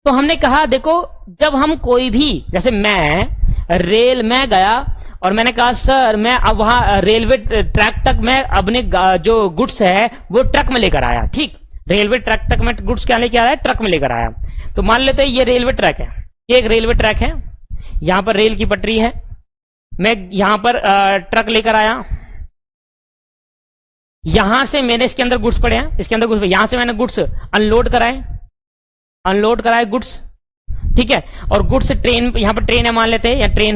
तो हमने कहा देखो, जब हम कोई भी, जैसे मैं रेल में गया और मैंने कहा सर मैं अब वहां रेलवे ट्रैक तक मैं अपने जो गुड्स है वो ट्रक में लेकर आया। ठीक, रेलवे ट्रैक तक मैं गुड्स क्या लेकर आया, ट्रक में लेकर आया। तो मान लेते हैं ये रेलवे ट्रैक है, ये एक रेलवे ट्रैक है, यहां पर रेल की पटरी है, मैं यहां पर ट्रक लेकर आया, यहां से मैंने इसके अंदर गुड्स पड़े हैं, इसके अंदर गुड्स, यहां से मैंने गुड्स अनलोड कराए गुड्स। ठीक है, और गुड्स ट्रेन, यहां पर ट्रेन है मान लेते हैं, या ट्रेन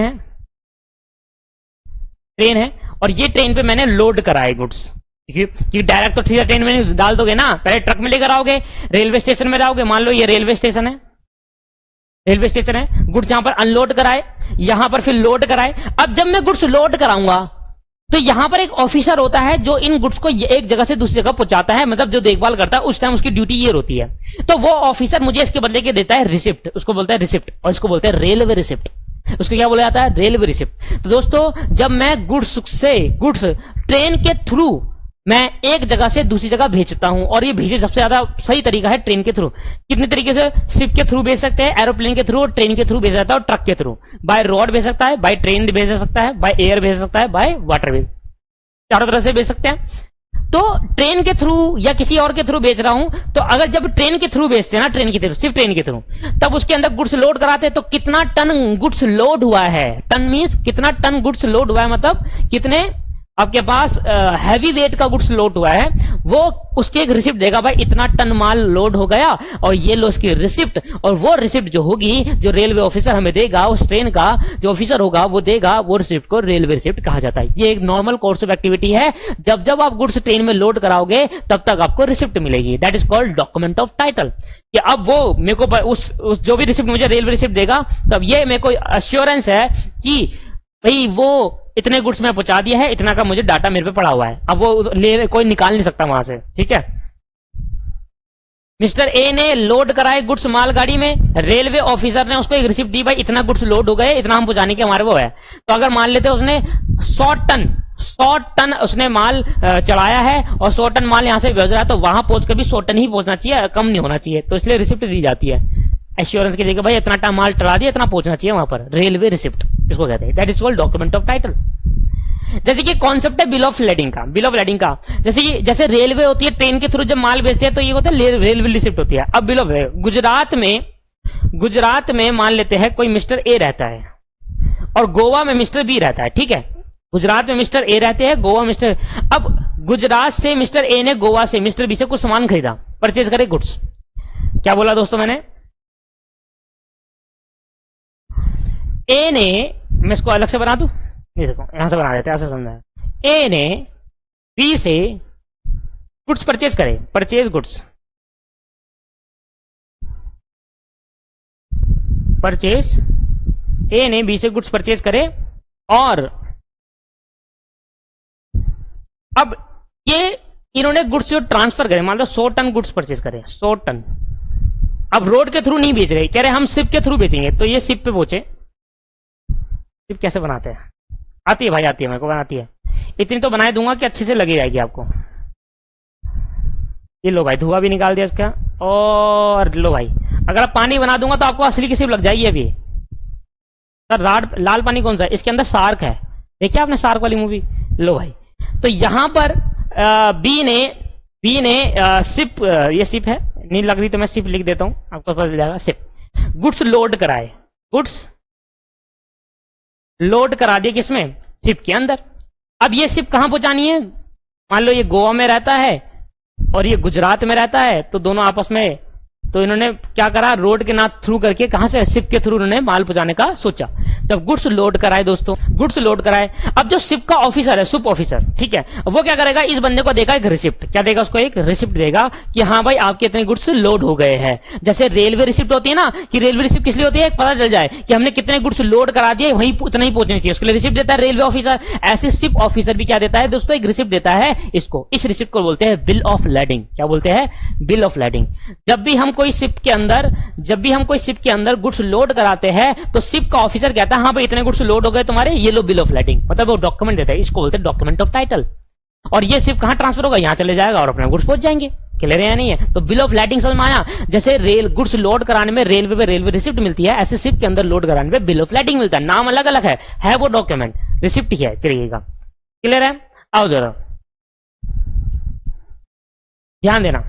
है, और ये ट्रेन पे मैंने लोड कराए गुड्स। क्योंकि डायरेक्ट तो ठीक है ट्रेन में डाल दोगे ना, पहले ट्रक में लेकर आओगे, रेलवे स्टेशन में जाओगे। मान लो ये रेलवे स्टेशन है, गुड्स यहां पर अनलोड कराए, यहां पर फिर लोड कराए। अब जब मैं गुड्स लोड कराऊंगा तो यहां पर एक ऑफिसर होता है जो इन गुड्स को एक जगह से दूसरी जगह पहुंचाता है, मतलब जो देखभाल करता है, उस टाइम उसकी ड्यूटी ये होती है। तो वो ऑफिसर मुझे इसके बदले के देता है रिसिप्ट, उसको बोलता है रिसिप्ट, और इसको बोलते हैं रेलवे रिसिप्ट। उसको क्या बोला जाता है, रेलवे रिसिप्ट। तो दोस्तों, जब मैं गुड्स ट्रेन के थ्रू मैं एक जगह से दूसरी जगह भेजता हूं, और ये भेजे सबसे ज्यादा सही तरीका है ट्रेन के थ्रू। कितने तरीके से, शिप के थ्रू भेज सकते हैं, एरोप्लेन के थ्रू, ट्रेन के थ्रू भेज सकता है, और ट्रक के थ्रू, बाय रोड भेज सकता है, बाय ट्रेन भेज सकता है, बाय एयर भेज सकता है, बाय वाटर भेज, चारों तरह से भेज सकते हैं। तो ट्रेन के थ्रू या किसी और के थ्रू भेज रहा हूं, तो अगर जब ट्रेन के थ्रू भेजते हैं ना, ट्रेन के थ्रू, सिर्फ ट्रेन के थ्रू, तब उसके अंदर गुड्स लोड कराते हैं। तो कितना टन गुड्स लोड हुआ है, टन मींस कितना टन गुड्स लोड हुआ है, मतलब कितने आपके पास हैवी वेट का गुड्स लोड हुआ है, वो उसके एक रिसिप्ट देगा, भाई इतना टन माल लोड हो गया, और ये लो उसकी रिसिप्ट। और वो रिसिप्ट जो होगी, जो रेलवे ऑफिसर हमें देगा, उस ट्रेन का जो ऑफिसर होगा वो देगा, वो रिसिप्ट को रेलवे रिसिप्ट कहा जाता है। ये एक नॉर्मल कोर्स ऑफ एक्टिविटी है। जब जब आप गुड्स ट्रेन में लोड कराओगे तब तक आपको रिसिप्ट मिलेगी, that is called document of title. कि अब वो मेरे को उस जो भी रिसिप्ट मुझे रेलवे रिसिप्ट देगा, तब ये मेरे को अश्योरेंस है कि भाई वो इतने गुड्स में पहुंचा दिया है, इतना का मुझे डाटा मेरे पे पड़ा हुआ है। अब वो कोई निकाल नहीं सकता वहां से। ठीक है, मिस्टर ए ने लोड कराए गुड्स मालगाड़ी में, रेलवे ऑफिसर ने उसको एक रिसिप्ट दी, भाई इतना गुड्स लोड हो गए, इतना हम पहुंचाने के हमारे वो है। तो अगर मान लेते उसने 100 टन उसने माल चढ़ाया है, और 100 टन माल यहां से भेज रहा है, तो वहां पहुंचकर भी 100 टन ही पहुंचना चाहिए, कम नहीं होना चाहिए। तो इसलिए रिसिप्ट दी जाती है एश्योरेंस के लिए कि भाई इतना टन माल चढ़ा दिया, इतना पहुंचना चाहिए वहां पर, रेलवे रिसिप्ट इसको कहते हैं। That is called document of title. जैसे कि कॉन्सेप्ट है बिल ऑफ लेडिंग का, जैसे रेलवे होती है, ट्रेन के थ्रू जब माल भेजते हैं तो ये होता है रेलवे रिसिप्ट होती है। अब बिल ऑफ, गुजरात में मान लेते हैं कोई मिस्टर ए रहता है, और गोवा में मिस्टर बी रहता है। ठीक है, गुजरात में मिस्टर ए रहते हैं, गोवा मिस्टर, अब गुजरात से मिस्टर ए ने गोवा से मिस्टर बी से कुछ सामान खरीदा, परचेज करे गुड्स। क्या बोला दोस्तों मैंने, ए ने, मैं इसको अलग से बना दूं, नहीं देखो यहां से बना देते हैं, ऐसे समझा है। ए ने बी से गुड्स परचेज करे, परचेज गुड्स, परचेज, ए ने बी से गुड्स परचेज करे, और अब ये इन्होंने गुड्स जो ट्रांसफर करे, मान लो 100 टन गुड्स परचेज करे, 100 टन। अब रोड के थ्रू नहीं बेच रहे, कह रहे हम शिप के थ्रू बेचेंगे। तो ये शिप पे पहुंचे, शिप कैसे बनाते हैं, आती है भाई, आती है, मेरे को बनाती है। इतनी तो बनाए दूंगा कि अच्छे से लगी जाएगी आपको। ये लो भाई, धुआं भी निकाल दिया इसका, और लो भाई, अगर आप पानी बना दूंगा तो आपको असली की शिप लग जाएगी अभी। सर लाल पानी कौन सा है, इसके अंदर शार्क है, देखिए आपने शार्क वाली मूवी। लो भाई, तो यहां पर बी ने शिप, ये शिप है, नहीं लग रही तो मैं शिप लिख देता हूं, आपको पता चल जाएगा। शिप, गुड्स लोड कराए, गुड्स लोड करा दिए किसमें, शिप के अंदर। अब ये शिप कहां पहुंचानी है, मान लो ये गोवा में रहता है और ये गुजरात में रहता है, तो दोनों आपस में, तो इन्होंने क्या करा, रोड के ना थ्रू करके, कहां से, शिप के थ्रू उन्होंने माल पहुंचाने का सोचा। जब गुड्स लोड कराए दोस्तों, गुड्स लोड कराए, अब जो शिप का ऑफिसर है, सुप ऑफिसर, ठीक है, वो क्या करेगा, इस बंदे को देगा एक रिसिप्ट, क्या देगा उसको, एक रिसिप्ट देगा कि हाँ भाई आपके इतने गुड्स लोड हो गए हैं। जैसे रेलवे रिसिप्ट होती है ना, कि रेलवे रिसिप्ट किस लिए होती है, पता चल जाए कि हमने कितने गुड्स लोड करा दिए, वहीं उतना ही पहुंचनी चाहिए, उसके लिए रिसिप्ट देता है रेलवे ऑफिसर। ऐसे शिप ऑफिसर भी क्या देता है दोस्तों, एक रिसिप्ट देता है इसको, इस रिसिप्ट को बोलते हैं बिल ऑफ लैडिंग। क्या बोलते हैं, बिल ऑफ लैडिंग। जब भी हम कोई शिप के अंदर गुड्स लोड कराते हैं तो शिप का ऑफिसर कहता है हाँ भाई इतने गुड्स लोड हो गए तुम्हारे, ये लो बिल ऑफ लैडिंग, मतलब वो डॉक्यूमेंट देता है, इसको बोलते हैं डॉक्यूमेंट ऑफ टाइटल। और ये शिप कहां ट्रांसफर होगा, यहां चले जाएगा और अपने गुड्स पहुंच जाएंगे। क्लियर है नहीं है, तो बिल ऑफ लैडिंग समझ में आया। जैसे रेल गुड्स लोड कराने में रेलवे पे रेलवे रिसिप्ट मिलती है, ऐसे शिप के अंदर लोड कराने में बिल ऑफ लैडिंग मिलता है। नाम अलग अलग है वो डॉक्यूमेंट, रिसिप्ट ही है, करिएगा। क्लियर है, आओ जरा ध्यान देना।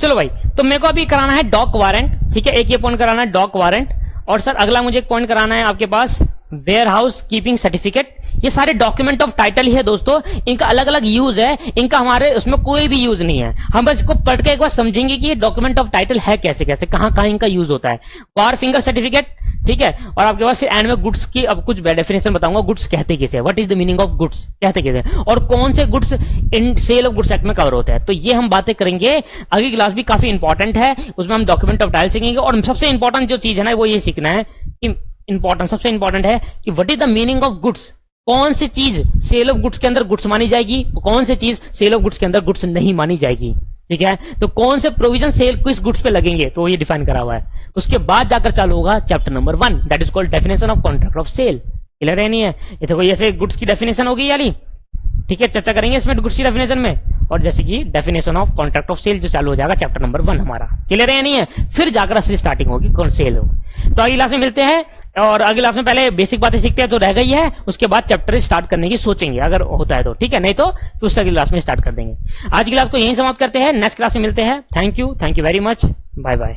चलो भाई, तो मेरे को अभी कराना है डॉक वारंट, ठीक है, एक ये पॉइंट कराना है डॉक वारंट। और सर अगला मुझे एक पॉइंट कराना है आपके पास वेयर हाउस कीपिंग सर्टिफिकेट। ये सारे डॉक्यूमेंट ऑफ टाइटल ही है दोस्तों, इनका अलग अलग यूज है, इनका हमारे उसमें कोई भी यूज नहीं है। हम बस इसको पढ़ के एक बार समझेंगे कि ये डॉक्यूमेंट ऑफ टाइटल है कैसे कैसे, कहां कहां इनका यूज होता है। वार फिंगर सर्टिफिकेट, ठीक है, और आपके पास फिर एंड में गुड्स की अब कुछ डेफिनेशन बताऊंगा, गुड्स कहते कैसे, what is the meaning of goods, कहते कैसे, और कौन से goods in sale of goods act में कवर होते हैं। तो ये हम बातें करेंगे। अगली क्लास भी काफी इंपॉर्टेंट है, उसमें हम डॉक्यूमेंट ऑफ टाइटल सीखेंगे। और सबसे इंपॉर्टेंट जो चीज है ना वो ये सीखना है कि सबसे इंपॉर्टेंट है कि what is the meaning of goods, कौन सी चीज सेल ऑफ गुड्स के अंदर गुड्स मानी जाएगी, कौन सी चीज सेल ऑफ गुड्स के अंदर गुड्स नहीं मानी जाएगी, ठीक है। तो कौन से प्रोविजन सेल किस गुड्स पे लगेंगे, तो ये डिफाइन करा हुआ है। उसके बाद जाकर चालू होगा chapter number 1, that is called definition of contract of sale. Clear है नहीं है, ये तो कोई ऐसे गुड्स की डेफिनेशन होगी यानी, ठीक है, चर्चा करेंगे इसमें गुड्स की डेफिनेशन में। और जैसे कि definition of contract of sale जो चालू हो जाएगा चैप्टर नंबर 1 हमारा। क्लियर है नहीं है, फिर जाकर असली स्टार्टिंग होगी कौन सेल हो। तो अगली क्लास में मिलते हैं, और अगली क्लास में पहले बेसिक बातें सीखते हैं तो रह गई है, उसके बाद चैप्टर स्टार्ट करने की सोचेंगे अगर होता है तो, ठीक है, नहीं तो उससे अगली क्लास में स्टार्ट कर देंगे। आज की क्लास को यहीं समाप्त करते हैं, नेक्स्ट क्लास में मिलते हैं। Thank you very much, bye bye.